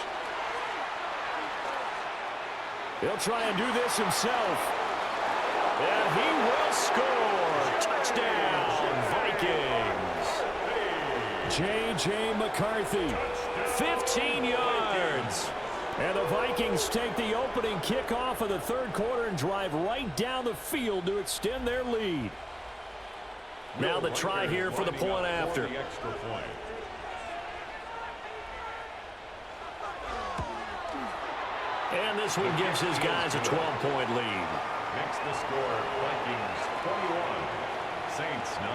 He'll try and do this himself. And he will score. Touchdown, Vikings. J.J. McCarthy, 15 yards. And the Vikings take the opening kickoff of the 3rd quarter and drive right down the field to extend their lead. Now the try here for the point after. And this one gives his guys a 12-point lead. Next the score, Vikings 21, Saints 9.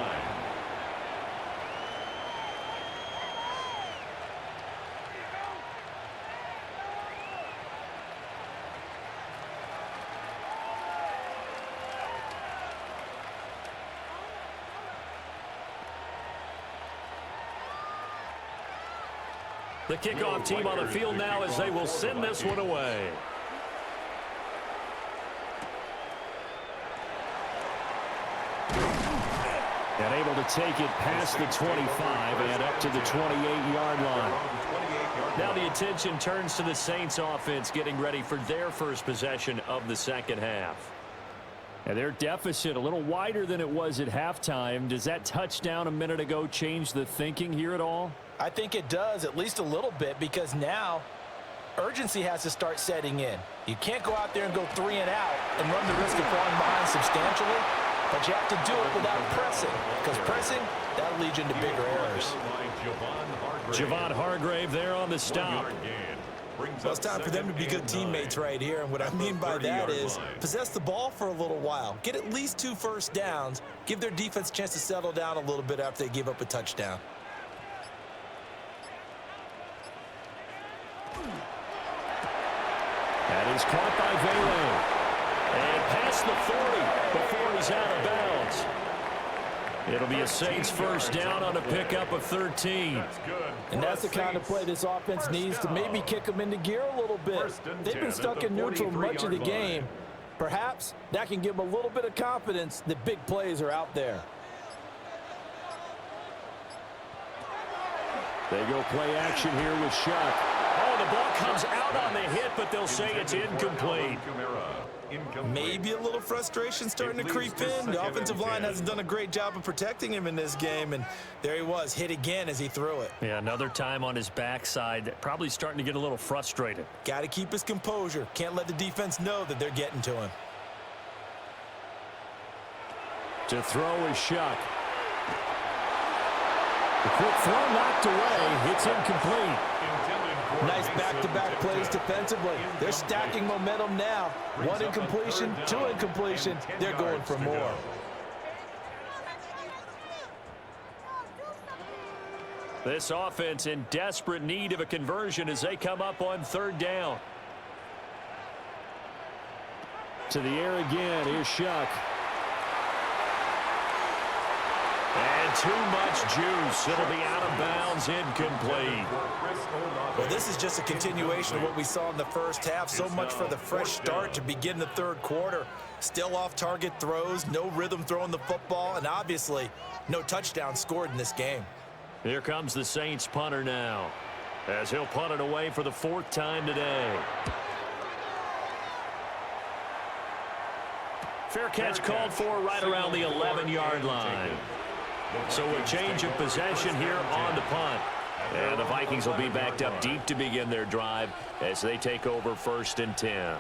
The kickoff team on the field now as they will send this one away. And able to take it past the 25 and up to the 28-yard line. Now the attention turns to the Saints offense getting ready for their first possession of the second half. And their deficit a little wider than it was at halftime. Does that touchdown a minute ago change the thinking here at all? I think it does, at least a little bit, because now urgency has to start setting in. You can't go out there and go 3 and out and run the risk of falling behind substantially, but you have to do it without pressing, because pressing, that'll lead you into bigger errors. Javon Hargrave there on the stop. Well, it's time for them to be good teammates right here, and what I mean by that is possess the ball for a little while, get at least 2 first downs, give their defense a chance to settle down a little bit after they give up a touchdown. That is caught by Vele. And past the 40 before he's out of bounds. It'll be a Saints first down on a pickup of 13. And that's the kind of play this offense needs to maybe kick them into gear a little bit. They've been stuck in neutral much of the game. Perhaps that can give them a little bit of confidence that big plays are out there. They go play action here with Shuck. Oh, the ball comes out on the hit, but they'll say it's incomplete. Maybe a little frustration starting to creep in. The offensive line hasn't done a great job of protecting him in this game, and there he was, hit again as he threw it. Yeah, another time on his backside, probably starting to get a little frustrated. Got to keep his composure. Can't let the defense know that they're getting to him. To throw is Shuck. The quick throw knocked away. It's incomplete. Nice back-to-back plays defensively. They're stacking momentum now. 1 incompletion, 2 incompletion. They're going for more. This offense in desperate need of a conversion as they come up on 3rd down. To the air again. Here's Shuck. And too much juice. It'll be out of bounds, incomplete. Well, this is just a continuation of what we saw in the first half. So much for the fresh start to begin the 3rd quarter. Still off-target throws, no rhythm throwing the football, and obviously no touchdown scored in this game. Here comes the Saints punter now, as he'll punt it away for the 4th time today. Fair catch called for right around the 11-yard line. So a change of possession here on the punt. And the Vikings will be backed up deep to begin their drive as they take over 1st and 10.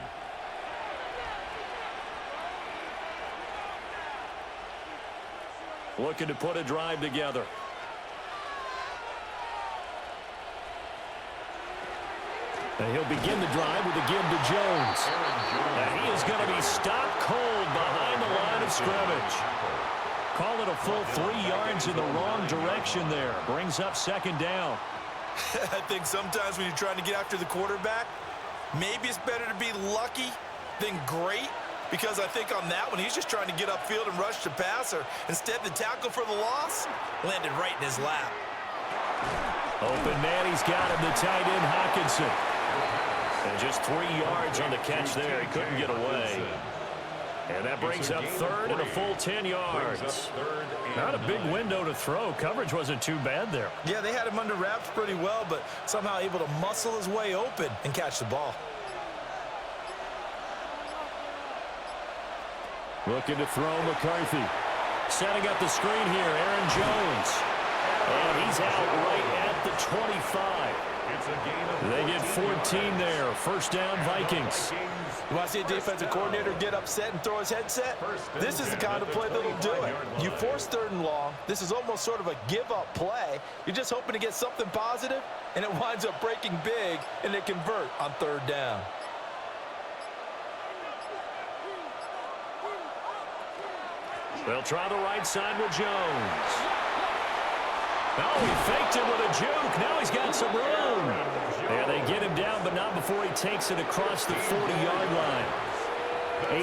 Looking to put a drive together. And he'll begin the drive with a give to Jones. And he is going to be stopped cold behind the line of scrimmage. Call it a full 3 yards in the wrong direction there. Brings up 2nd down. I think sometimes when you're trying to get after the quarterback, maybe it's better to be lucky than great, because I think on that one, he's just trying to get upfield and rush the passer. Instead, the tackle for the loss landed right in his lap. Open man, he's got him, the tight end, Hockenson. And just 3 yards on the catch there. He couldn't get away. And that brings up 3rd and a full 10 yards. Not a big window to throw. Coverage wasn't too bad there. Yeah, they had him under wraps pretty well, but somehow able to muscle his way open and catch the ball. Looking to throw McCarthy. Setting up the screen here, Aaron Jones. And he's out right at the 25. They get 14 there. 1st down, Vikings. You want to see a defensive coordinator get upset and throw his headset? This is the kind of play that'll do it. You force 3rd and long. This is almost sort of a give-up play. You're just hoping to get something positive, and it winds up breaking big, and they convert on 3rd down. They'll try the right side with Jones. Oh, he faked it with a juke. Now he's got some room. And they get him down, but not before he takes it across the 40-yard line.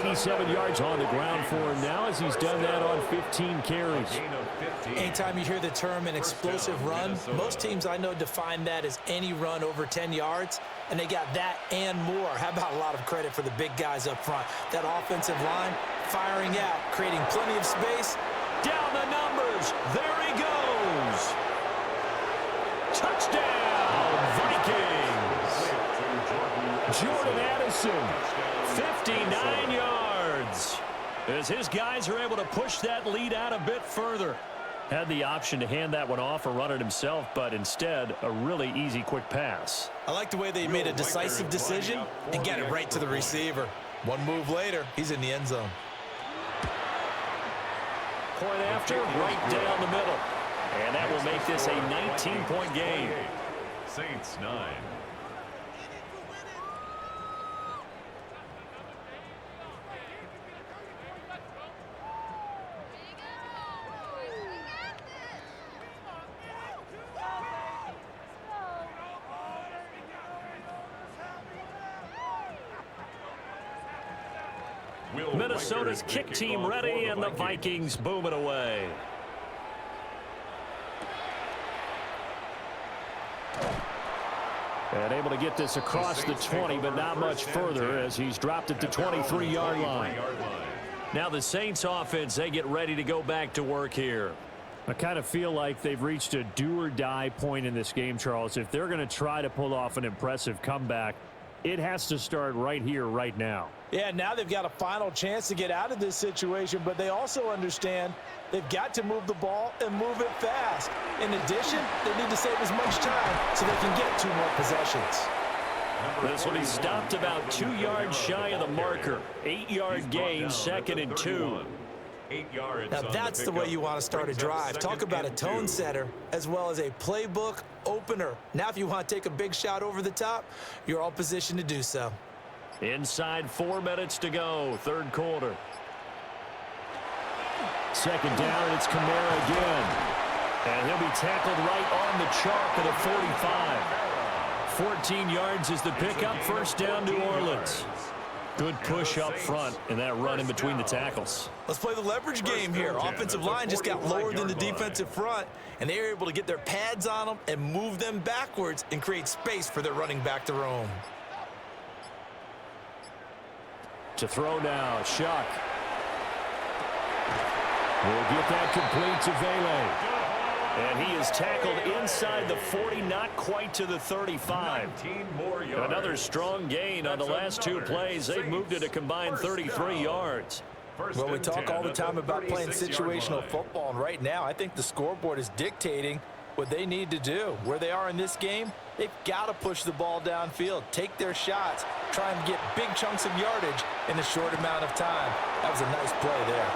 87 yards on the ground for him now as he's done that on 15 carries. Anytime you hear the term an explosive run, most teams I know define that as any run over 10 yards, and they got that and more. How about a lot of credit for the big guys up front? That offensive line firing out, creating plenty of space, down the numbers. There he goes. Touchdown, Vikings. Jordan Addison, 59 yards. As his guys are able to push that lead out a bit further. Had the option to hand that one off or run it himself, but instead, a really easy, quick pass. I like the way they made a decisive decision and get it right to the receiver. One move later, he's in the end zone. Point after, right down the middle. And that will make this a 19-point game. Saints 9. Minnesota's kick team ready, and the Vikings booming away. And able to get this across the 20, but not much further as he's dropped it to 23-yard line. Now the Saints offense, they get ready to go back to work here. I kind of feel like they've reached a do-or-die point in this game, Charles. If they're going to try to pull off an impressive comeback, it has to start right here, right now. Yeah, now they've got a final chance to get out of this situation, but they also understand they've got to move the ball and move it fast. In addition, they need to save as much time so they can get 2 more possessions. This one, he stopped about 2 yards shy of the marker. 8-yard gain, 2nd and 2. 8 yards. Now that's the way you want to start a drive. Talk about a tone setter as well as a playbook opener. Now if you want to take a big shot over the top, you're all positioned to do so. Inside 4 minutes to go, 3rd quarter. 2nd down, and it's Kamara again. And he'll be tackled right on the chalk at a 45. 14 yards is the pickup. 1st down, New Orleans. Good push up front and that run in between the tackles. Let's play the leverage game here. Offensive line just got lower than the defensive front, and they were able to get their pads on them and move them backwards and create space for their running back to roam. To throw now, Shuck. Will get that complete to Vele. And he is tackled inside the 40, not quite to the 35. Another strong gain on the last 2 plays. They've moved it a combined 33 yards. Well, we talk all the time about playing situational football, and right now I think the scoreboard is dictating what they need to do. Where they are in this game, they've got to push the ball downfield, take their shots, try and get big chunks of yardage in a short amount of time. That was a nice play there.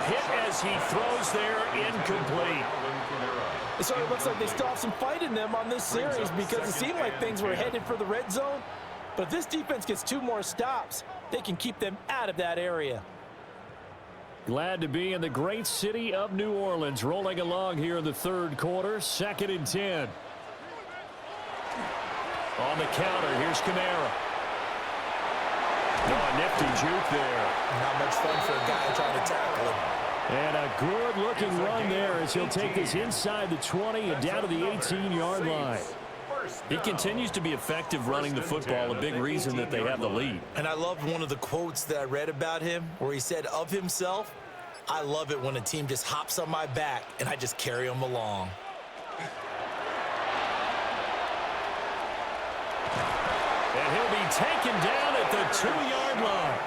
Hit as he throws there, incomplete. So it looks like they still have some fight in them on this series because it seemed like things were headed for the red zone. But if this defense gets 2 more stops, they can keep them out of that area. Glad to be in the great city of New Orleans, rolling along here in the 3rd quarter. 2nd and 10. On the counter, here's Kamara. Oh, a nifty juke there. Not much fun for a guy trying to tackle him. And a good-looking run there as he'll take this inside the 20 and down to the 18-yard line. He continues to be effective running the football, a big reason that they have the lead. And I loved one of the quotes that I read about him where he said of himself, "I love it when a team just hops on my back and I just carry them along." And he'll be taken down at the 2-yard line.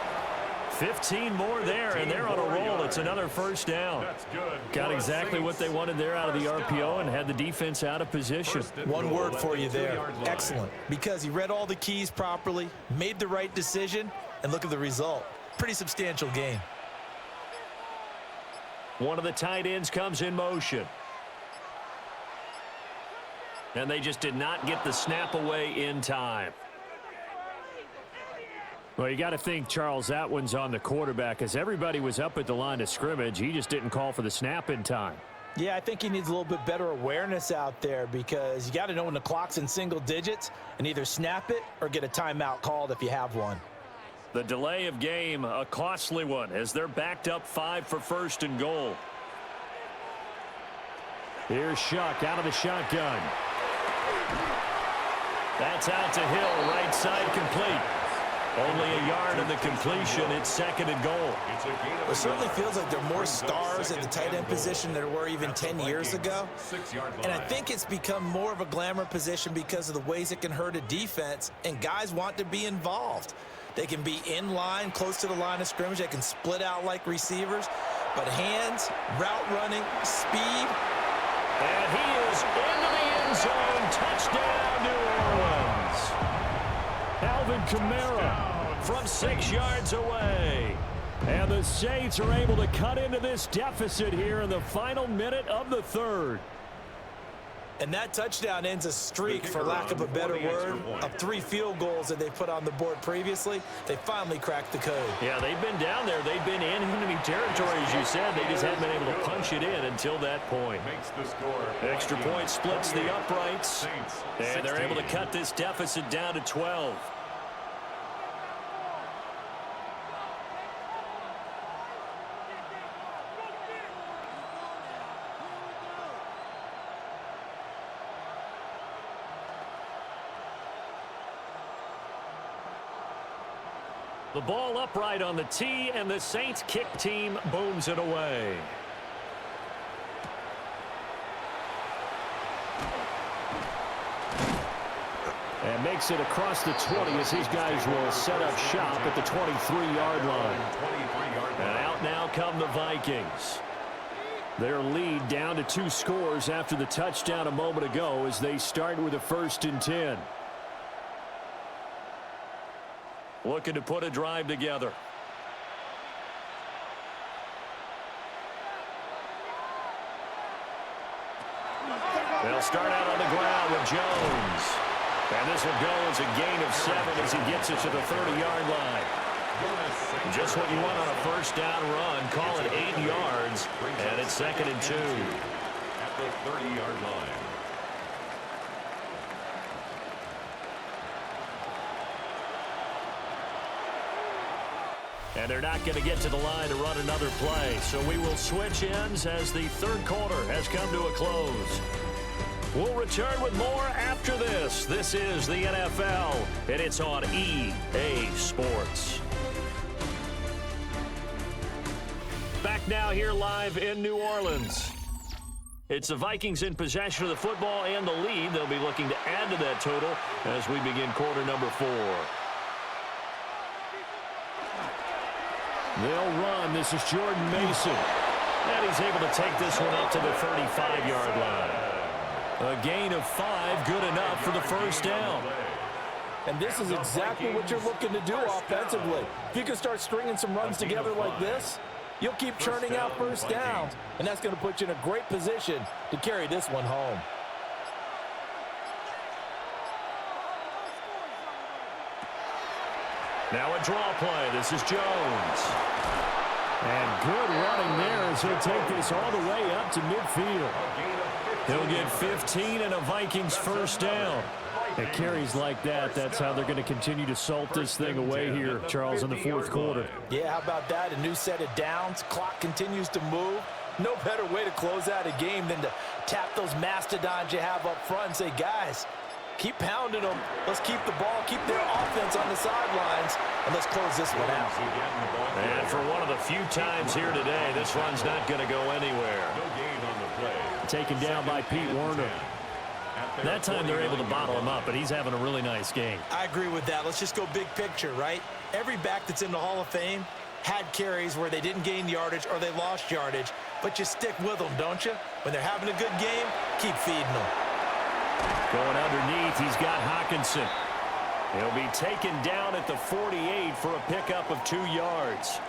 15 more there, and they're on a roll. It's another 1st down. Got exactly what they wanted there out of the RPO and had the defense out of position. One word for you there. Excellent. Because he read all the keys properly, made the right decision, and look at the result. Pretty substantial game. One of the tight ends comes in motion. And they just did not get the snap away in time. Well, you got to think, Charles, that one's on the quarterback as everybody was up at the line of scrimmage. He just didn't call for the snap in time. Yeah, I think he needs a little bit better awareness out there because you got to know when the clock's in single digits and either snap it or get a timeout called if you have one. The delay of game, a costly one as they're backed up 5 for 1st and goal. Here's Shuck out of the shotgun. That's out to Hill, right side complete. Only a yard in the completion. It's second and goal. It certainly feels like there are more stars at the tight end position than there were even 10 years ago. And I think it's become more of a glamour position because of the ways it can hurt a defense, and guys want to be involved. They can be in line, close to the line of scrimmage. They can split out like receivers. But hands, route running, speed. And he is into the end zone. Touchdown, New Orleans. Alvin Kamara from 6 yards away. And the Saints are able to cut into this deficit here in the final minute of the third. And that touchdown ends a streak, for lack of a better word, of 3 field goals that they put on the board previously. They finally cracked the code. Yeah, they've been down there. They've been in enemy territory, as you said. They just haven't been able to punch it in until that point. Extra point splits the uprights. And they're able to cut this deficit down to 12. The ball upright on the tee, and the Saints kick team booms it away. And makes it across the 20 as his guys will set up shop at the 23-yard line. And out now come the Vikings. Their lead down to 2 scores after the touchdown a moment ago as they start with a 1st and 10. Looking to put a drive together. They'll start out on the ground with Jones. And this will go as a gain of 7 as he gets it to the 30-yard line. Just what you want on a first down run. Call it 8 yards. And it's 2nd and 2. At the 30-yard line. And they're not going to get to the line to run another play. So we will switch ends as the third quarter has come to a close. We'll return with more after this. This is the NFL, and it's on EA Sports. Back now here live in New Orleans. It's the Vikings in possession of the football and the lead. They'll be looking to add to that total as we begin quarter number 4. They'll run. This is Jordan Mason. And he's able to take this one up to the 35-yard line. A gain of 5, good enough for the first down. And this is exactly what you're looking to do offensively. If you can start stringing some runs together like this, you'll keep churning out first downs, and that's going to put you in a great position to carry this one home. Now a draw play. This is Jones. And good running there as he'll take this all the way up to midfield. He'll get 15 and a Vikings first down. At carries like that, that's how they're going to continue to salt this thing away here, Charles, in the fourth quarter. Yeah, how about that? A new set of downs. Clock continues to move. No better way to close out a game than to tap those mastodons you have up front and say, guys, keep pounding them. Let's keep the ball, keep their offense on the sidelines, and let's close this one out. And for one of the few times here today, this run's not going to go anywhere. Taken down by Pete Werner. That time they're able to bottle him up, but he's having a really nice game. I agree with that. Let's just go big picture, right? Every back that's in the Hall of Fame had carries where they didn't gain yardage or they lost yardage, but you stick with them, don't you? When they're having a good game, keep feeding them. Going underneath, he's got Hawkinson. He'll be taken down at the 48 for a pickup of 2 yards.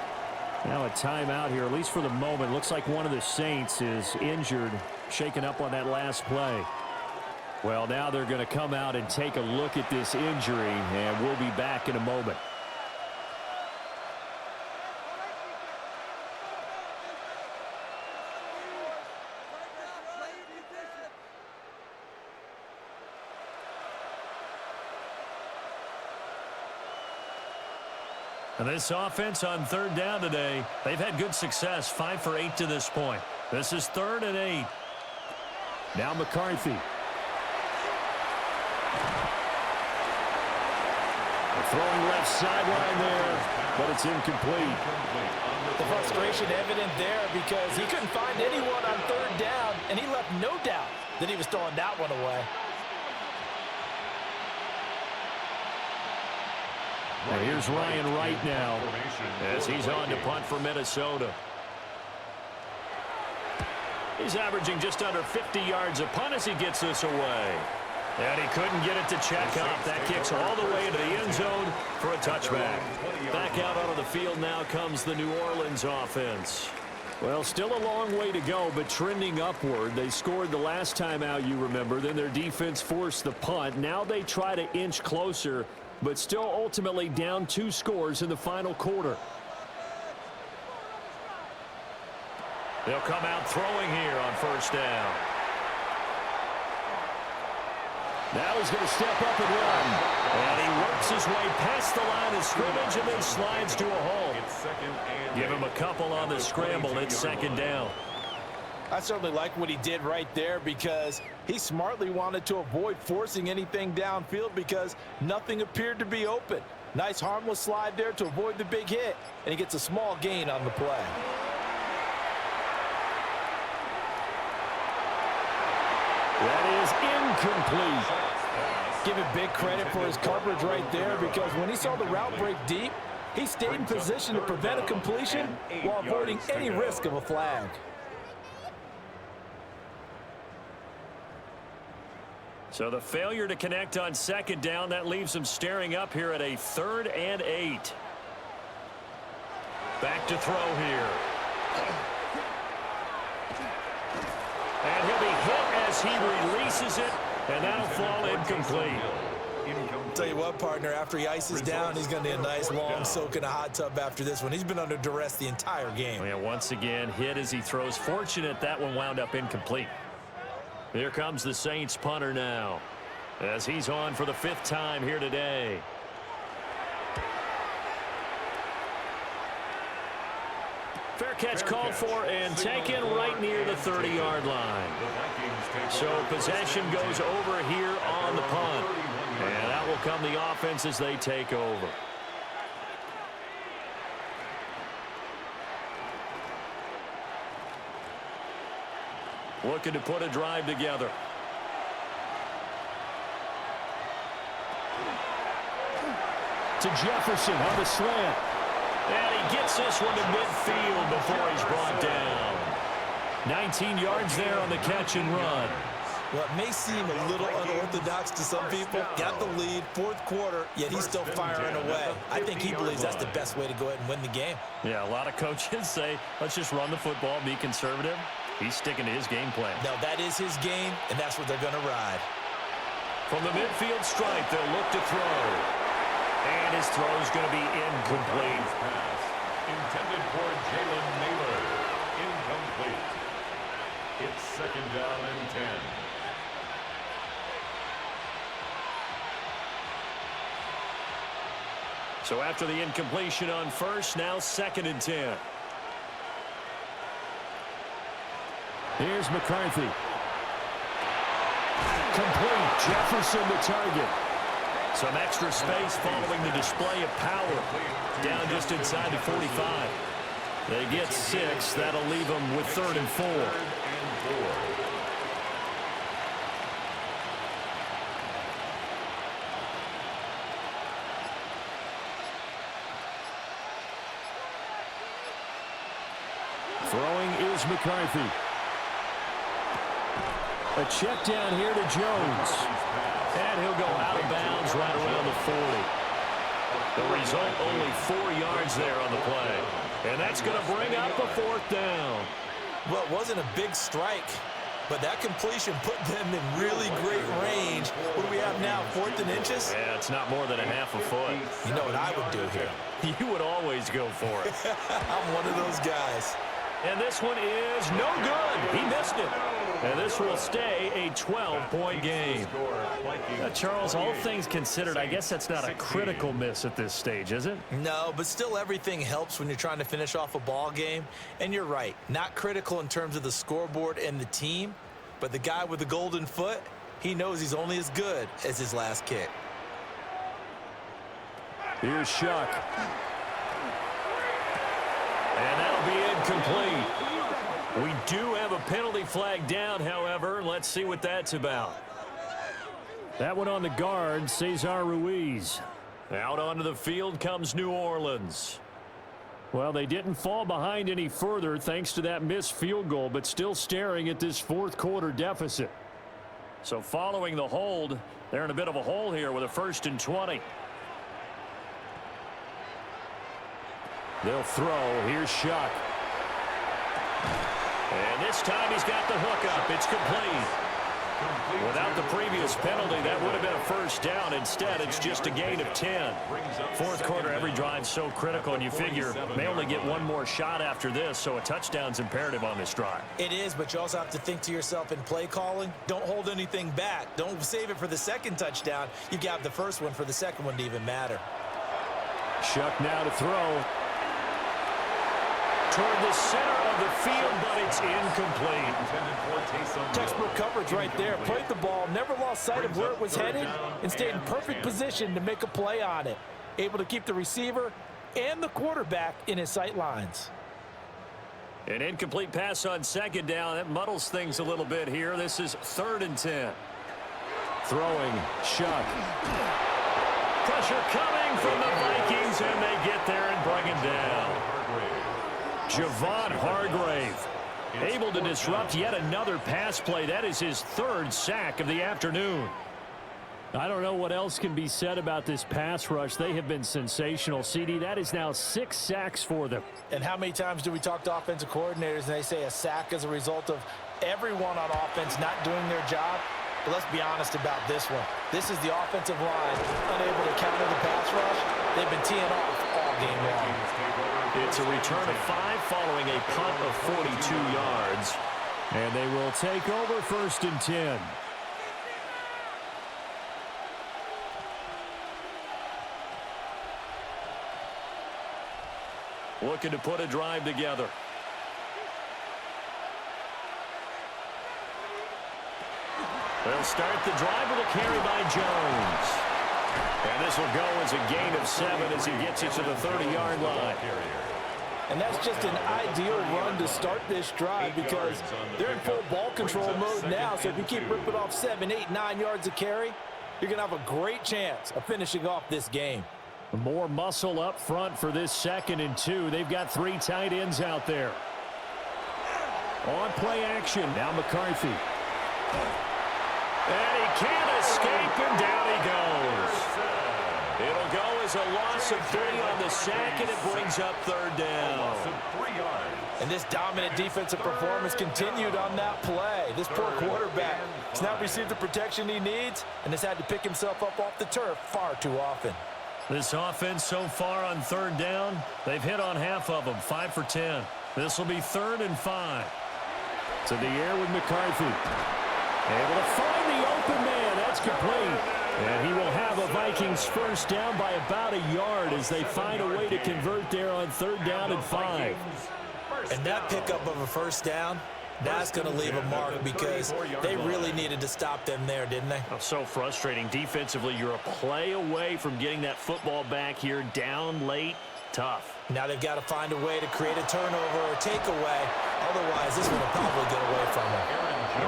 Now a timeout here, at least for the moment. Looks like one of the Saints is injured, shaken up on that last play. Well, now they're going to come out and take a look at this injury, and we'll be back in a moment. And this offense on third down today, they've had good success, 5 for 8 to this point. This is 3rd and 8. Now McCarthy. The throwing left sideline there, but it's incomplete. The frustration evident there because he couldn't find anyone on third down, and he left no doubt that he was throwing that one away. Well, here's Ryan Wright now as he's on to punt for Minnesota. He's averaging just under 50 yards a punt as he gets this away. And he couldn't get it to check up. That kicks all the way into the end zone for a touchback. Back out onto the field now comes the New Orleans offense. Well, still a long way to go, but trending upward. They scored the last time out, you remember. Then their defense forced the punt. Now they try to inch closer, but still ultimately down 2 scores in the final quarter. They'll come out throwing here on first down. Now he's going to step up and run. And he works his way past the line of scrimmage and then slides to a halt. Give him a couple on the scramble. It's second down. I certainly like what he did right there because he smartly wanted to avoid forcing anything downfield because nothing appeared to be open. Nice harmless slide there to avoid the big hit, and he gets a small gain on the play. That is incomplete. Give him big credit for his coverage right there because when he saw the route break deep, he stayed in position to prevent a completion while avoiding any risk of a flag. So the failure to connect on second down, that leaves him staring up here at a 3rd and 8. Back to throw here. And he'll be hit as he releases it, and that'll fall incomplete. Tell you what, partner, after he ices down, he's going to need a nice long soak in a hot tub after this one. He's been under duress the entire game. Yeah, once again, hit as he throws. Fortunate that one wound up incomplete. Here comes the Saints punter now as he's on for the 5th time here today. Fair catch called for and taken right near the 30-yard line. So possession goes over here on the punt. And that will come the offense as they take over. Looking to put a drive together. To Jefferson on the slant. And he gets this one to midfield before he's brought down. 19 yards there on the catch and run. Well, it may seem a little unorthodox to some people. Got the lead, 4th quarter, yet he's still firing away. I think he believes that's the best way to go ahead and win the game. Yeah, a lot of coaches say, let's just run the football, be conservative. He's sticking to his game plan. No, that is his game, and that's what they're going to ride. From the midfield stripe, they'll look to throw. And his throw is going to be incomplete. Pass intended for Jalen Naylor. Incomplete. It's 2nd down and 10. So after the incompletion on first, now 2nd and 10. Here's McCarthy. Complete. Jefferson the target. Some extra space following the display of power. Down just inside the 45. They get 6. That'll leave them with 3rd and 4. Throwing is McCarthy. A check down here to Jones. And he'll go out of bounds right around the 40. The result, only 4 yards there on the play. And that's going to bring up a 4th down. Well, it wasn't a big strike, but that completion put them in really great range. What do we have now, 4th and inches? Yeah, it's not more than a half a foot. You know what I would do here? You would always go for it. I'm one of those guys. And this one is no good. He missed it. And this will stay a 12-point game. Charles, all things considered, I guess that's not a critical miss at this stage, is it? No, but still everything helps when you're trying to finish off a ball game. And you're right, not critical in terms of the scoreboard and the team, but the guy with the golden foot, he knows he's only as good as his last kick. Here's Shuck. And that'll be incomplete. We do have a penalty flag down, however. Let's see what that's about. That one on the guard, Cesar Ruiz. Out onto the field comes New Orleans. Well, they didn't fall behind any further thanks to that missed field goal, but still staring at this fourth quarter deficit. So following the hold, they're in a bit of a hole here with a 1st and 20. They'll throw. Here's Shuck. And this time he's got the hook up. It's complete. Without the previous penalty, that would have been a 1st down. Instead, it's just a gain of 10. Fourth quarter, every drive's so critical, and you figure they only get one more shot after this, so a touchdown's imperative on this drive. It is, but you also have to think to yourself in play calling, don't hold anything back. Don't save it for the 2nd touchdown. You got the 1st one for the 2nd one to even matter. Shuck now to throw. Toward the center of the field, but it's incomplete. Textbook coverage right there. Played the ball, never lost sight of where it was headed, and stayed in perfect position to make a play on it. Able to keep the receiver and the quarterback in his sight lines. An incomplete pass on 2nd down. That muddles things a little bit here. This is 3rd and 10. Throwing, Shuck. Pressure coming from the Vikings, and they get there and bring him down. Javon Hargrave able to disrupt yet another pass play. That is his 3rd sack of the afternoon. I don't know what else can be said about this pass rush. They have been sensational. CD, that is now 6 sacks for them. And how many times do we talk to offensive coordinators and they say a sack is a result of everyone on offense not doing their job? But let's be honest about this one. This is the offensive line unable to counter the pass rush. They've been teeing off all game long. It's a return of 5 following a punt of 42 yards. And they will take over 1st and 10. Looking to put a drive together. They'll start the drive with a carry by Jones. And this will go as a gain of 7 as he gets it to the 30-yard line. And that's just an ideal run to start this drive because they're in full ball control mode now. So if you keep ripping off 7, 8, 9 yards of carry, you're going to have a great chance of finishing off this game. More muscle up front for this 2nd and 2. They've got 3 tight ends out there. On play action, now McCarthy. And he can't escape, and down he goes. It'll go as a loss of 3 on the sack, and it brings up 3rd down. And this dominant defensive performance continued on that play. This poor quarterback has not received the protection he needs and has had to pick himself up off the turf far too often. This offense so far on 3rd down, they've hit on half of them, 5 for 10. This will be 3rd and 5. To the air with McCarthy. Able to find the open man. That's complete. And he will have a Vikings 1st down by about a yard as they find a way to convert there on 3rd down and 5. And that pickup of a 1st down, that's going to leave a mark because they really needed to stop them there, didn't they? Oh, so frustrating. Defensively, you're a play away from getting that football back here down late. Tough. Now they've got to find a way to create a turnover or takeaway. Otherwise, this one will probably get away from them.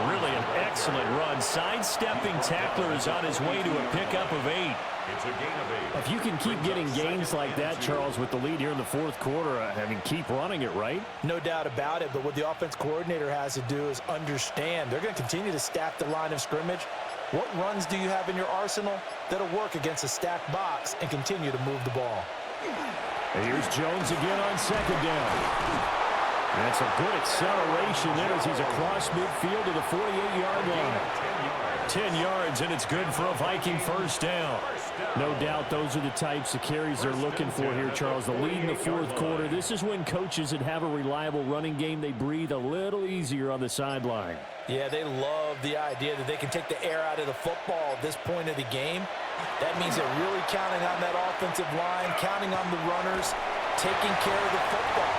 Really an excellent run. Sidestepping tackler is on his way to a pickup of 8. It's a gain of 8. If you can keep getting gains like that, Charles, with the lead here in the 4th quarter, I mean, keep running it, right? No doubt about it, but what the offense coordinator has to do is understand. They're going to continue to stack the line of scrimmage. What runs do you have in your arsenal that'll work against a stacked box and continue to move the ball? And here's Jones again on 2nd down. That's a good acceleration there as he's across midfield to the 48-yard line. 10 yards, and it's good for a Viking 1st down. No doubt those are the types of carries they're looking for here, Charles. The lead in the 4th quarter. This is when coaches that have a reliable running game, they breathe a little easier on the sideline. Yeah, they love the idea that they can take the air out of the football at this point of the game. That means they're really counting on that offensive line, counting on the runners, taking care of the football.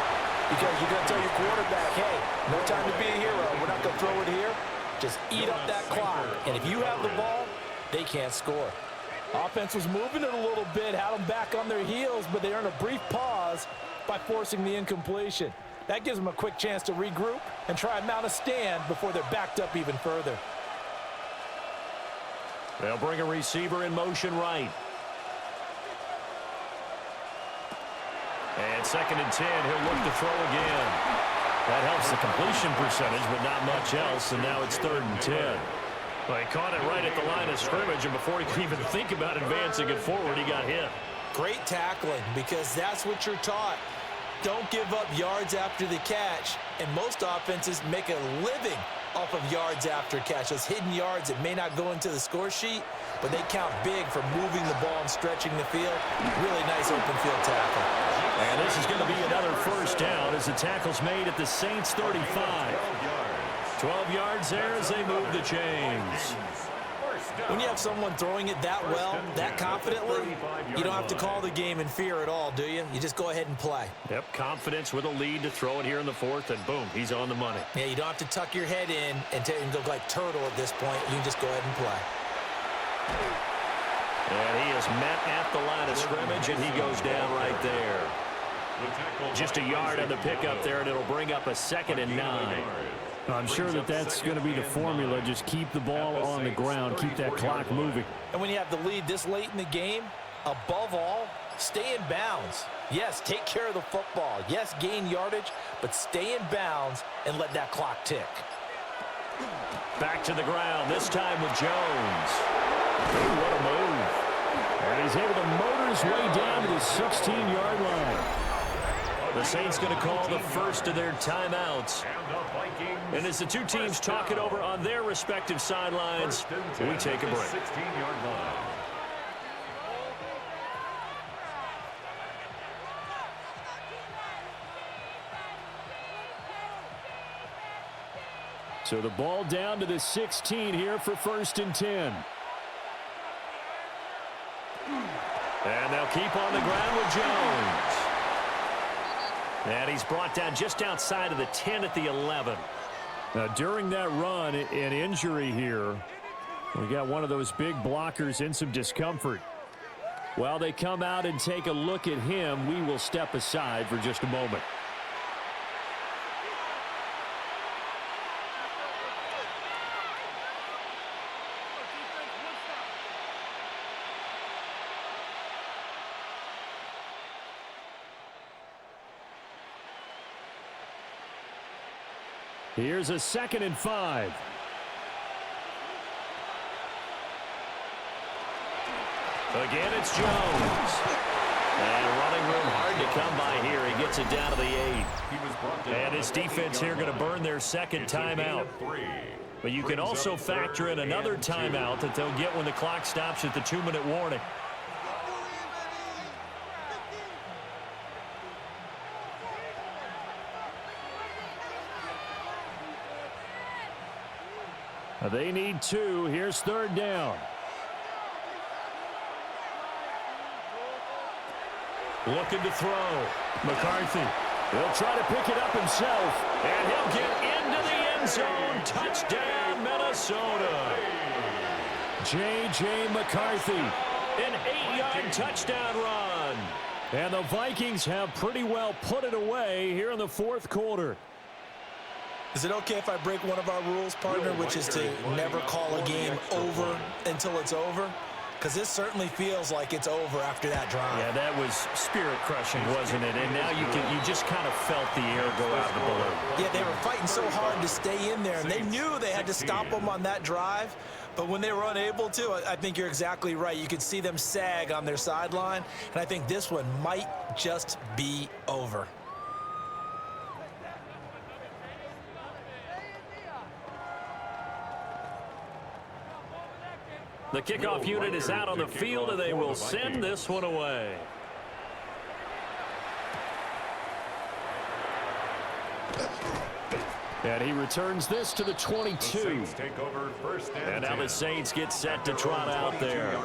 Because you're going to tell your quarterback, hey, no time to be a hero. We're not going to throw it here. Just eat up that clock. And if you have the ball, they can't score. Offense was moving it a little bit, had them back on their heels, but they earned a brief pause by forcing the incompletion. That gives them a quick chance to regroup and try and mount a stand before they're backed up even further. They'll bring a receiver in motion right. And 2nd and 10, he'll look to throw again. That helps the completion percentage, but not much else, and now it's 3rd and 10. Well, he caught it right at the line of scrimmage, and before he could even think about advancing it forward, he got hit. Great tackling, because that's what you're taught. Don't give up yards after the catch, and most offenses make a living off of yards after catch. Those hidden yards that may not go into the score sheet, but they count big for moving the ball and stretching the field. Really nice open field tackle. And this is going to be another 1st down as the tackle's made at the Saints' 35. 12 yards there as they move the chains. When you have someone throwing it that well, that confidently, you don't have to call the game in fear at all, do you? You just go ahead and play. Yep, confidence with a lead to throw it here in the 4th, and boom, he's on the money. Yeah, you don't have to tuck your head in and go like turtle at this point. You can just go ahead and play. And he is met at the line of scrimmage, and he goes down right there. Just a yard on the pickup there, and it'll bring up a 2nd and 9. I'm sure that's going to be the formula. Just keep the ball on the ground, keep that clock moving. And when you have the lead this late in the game, above all, stay in bounds. Yes, take care of the football. Yes, gain yardage, but stay in bounds and let that clock tick. Back to the ground, this time with Jones. Ooh, what a move. And he's able to motor his way down to the 16-yard line. The Saints going to call the first of their timeouts. And as the two teams talk it over on their respective sidelines, we take a break. 16-yard line. So the ball down to the 16 here for 1st and 10. And they'll keep on the ground with Jones. And he's brought down just outside of the 10 at the 11. Now, during that run, an injury here. We got one of those big blockers in some discomfort. While they come out and take a look at him, we will step aside for just a moment. Here's a 2nd and 5. Again, it's Jones. And running room hard to come by here. He gets it down to the 8. And his defense here going to burn their 2nd timeout. But you can also factor in another timeout that they'll get when the clock stops at the 2-minute warning. They need 2. Here's 3rd down. Looking to throw. McCarthy. He'll try to pick it up himself. And he'll get into the end zone. Touchdown, Minnesota. J.J. McCarthy. An 8-yard touchdown run. And the Vikings have pretty well put it away here in the 4th quarter. Is it okay if I break one of our rules, partner, which is to never call a game over until it's over? Because this certainly feels like it's over after that drive. Yeah, that was spirit-crushing, wasn't it? And now you just kind of felt the air go out of the balloon. Yeah, they were fighting so hard to stay in there, and they knew they had to stop them on that drive. But when they were unable to, I think you're exactly right. You could see them sag on their sideline, and I think this one might just be over. The kickoff unit is out on the field, and they will send this one away. And he returns this to the 22. And now the Saints get set to trot out there.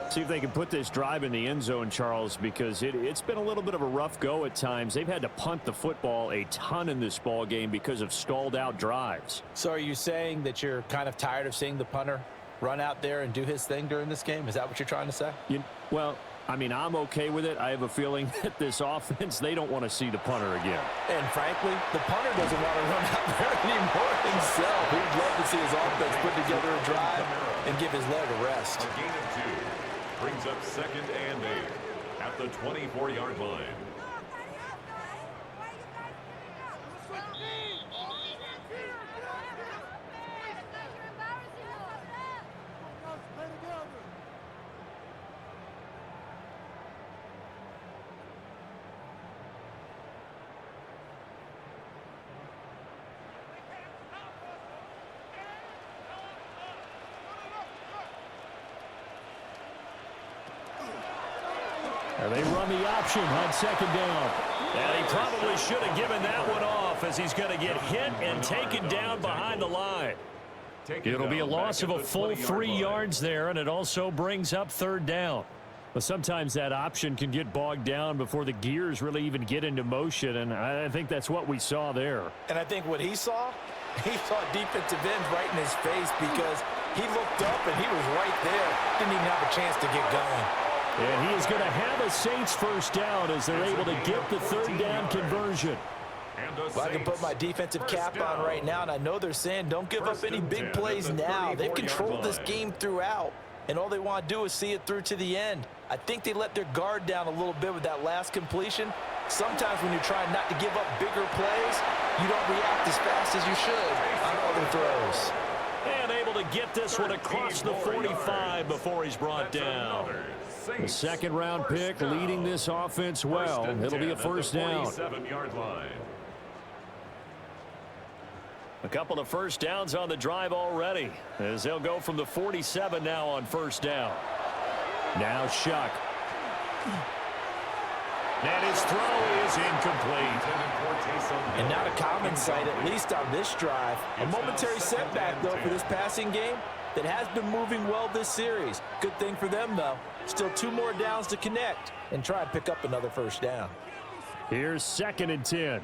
See if they can put this drive in the end zone, Charles, because it's been a little bit of a rough go at times. They've had to punt the football a ton in this ball game because of stalled out drives. So are you saying that you're kind of tired of seeing the punter run out there and do his thing during this game? Is that what you're trying to say? Well, I mean, I'm okay with it. I have a feeling that this offense, they don't want to see the punter again. And frankly, the punter doesn't want to run out there anymore himself. He'd love to see his offense put together a drive and give his leg a rest. A gain of 2 brings up 2nd and 8 at the 24-yard line. They run the option on 2nd down. And he probably should have given that one off as he's going to get hit and taken down behind the line. It'll be a loss of a full 3 yards there, and it also brings up 3rd down. But sometimes that option can get bogged down before the gears really even get into motion, and I think that's what we saw there. And I think what he saw defensive ends right in his face because he looked up and he was right there. Didn't even have a chance to get going. And he is going to have a Saints 1st down as they're able to get the 3rd down conversion. Well, I can put my defensive cap on right now, and I know they're saying don't give up any big plays now. They've controlled this game throughout, and all they want to do is see it through to the end. I think they let their guard down a little bit with that last completion. Sometimes when you're trying not to give up bigger plays, you don't react as fast as you should on other throws. And able to get this one across the 45 before he's brought down. The 2nd-round pick leading this offense well. It'll be a 1st down. 47-yard line. A couple of 1st downs on the drive already as they'll go from the 47 now on 1st down. Now Shuck. And his throw is incomplete. And not a common sight, at least on this drive. A momentary setback, though, for this passing game that has been moving well this series. Good thing for them, though. Still 2 more downs to connect and try and pick up another 1st down. Here's 2nd and 10.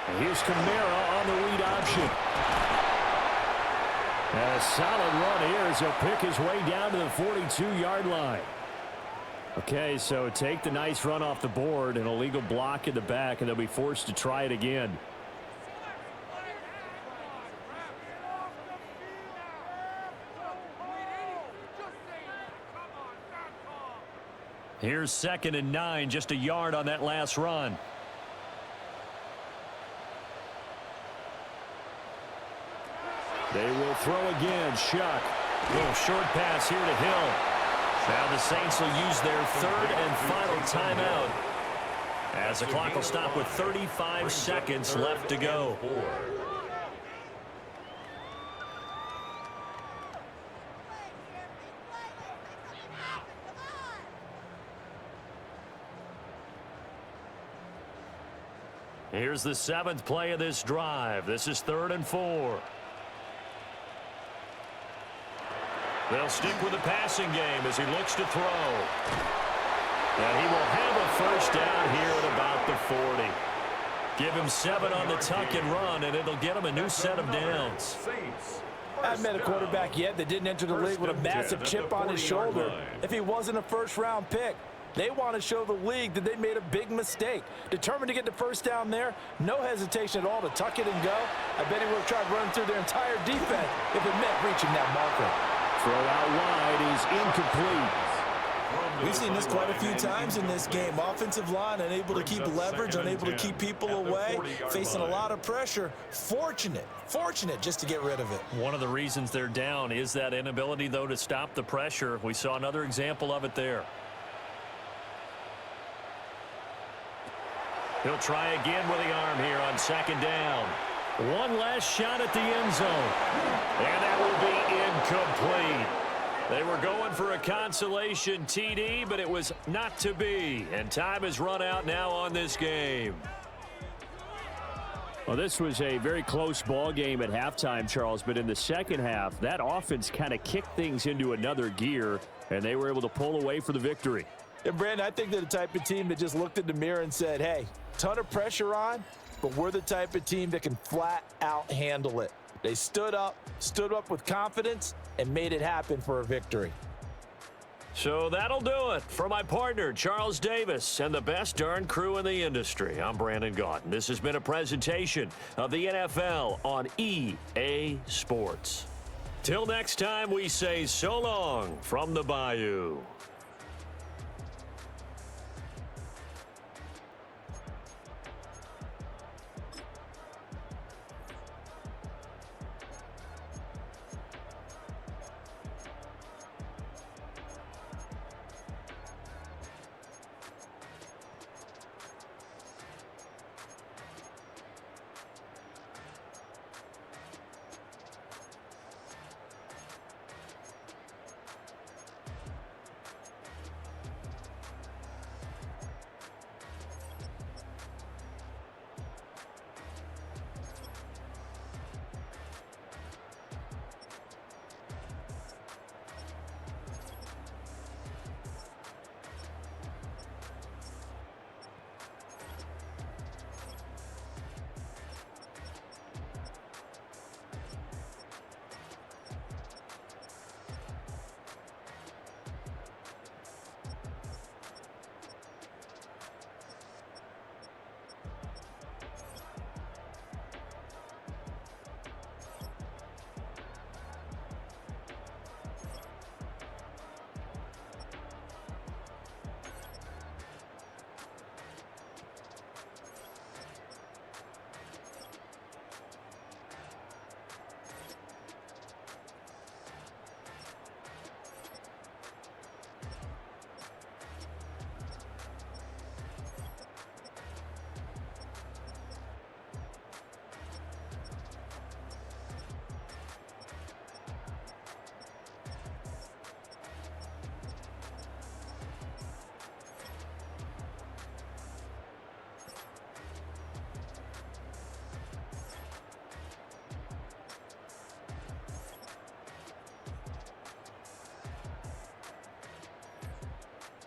And here's Kamara on the read option. And a solid run here as he'll pick his way down to the 42-yard line. Okay, so take the nice run off the board, an illegal block in the back, and they'll be forced to try it again. Here's 2nd and 9, just a yard on that last run. They will throw again. Shuck. Little short pass here to Hill. Now the Saints will use their 3rd and final timeout as the clock will stop with 35 seconds left to go. Here's the 7th play of this drive. This is 3rd and 4. They'll stick with the passing game as he looks to throw. And he will have a 1st down here at about the 40. Give him 7 on the tuck and run, and it'll get him a new set of downs. I haven't met a quarterback yet that didn't enter the league with a massive chip on his shoulder if he wasn't a 1st-round pick. They want to show the league that they made a big mistake. Determined to get the 1st down there, no hesitation at all to tuck it and go. I bet he would have tried running through their entire defense if it meant reaching that marker. Throw out wide is incomplete. We've seen this quite a few times in this game. Offensive line unable to keep leverage, unable to keep people away, facing a lot of pressure. Fortunate just to get rid of it. One of the reasons they're down is that inability, though, to stop the pressure. We saw another example of it there. He'll try again with the arm here on 2nd down. One last shot at the end zone. And that will be incomplete. They were going for a consolation TD, but it was not to be. And time has run out now on this game. Well, this was a very close ball game at halftime, Charles, but in the 2nd half, that offense kind of kicked things into another gear, and they were able to pull away for the victory. And, Brandon, I think they're the type of team that just looked in the mirror and said, hey, ton of pressure on. but we're the type of team that can flat out handle it. They stood up with confidence, and made it happen for a victory. So that'll do it. For my partner, Charles Davis, and the best darn crew in the industry, I'm Brandon Gaudin. This has been a presentation of the NFL on EA Sports. Till next time, we say so long from the Bayou.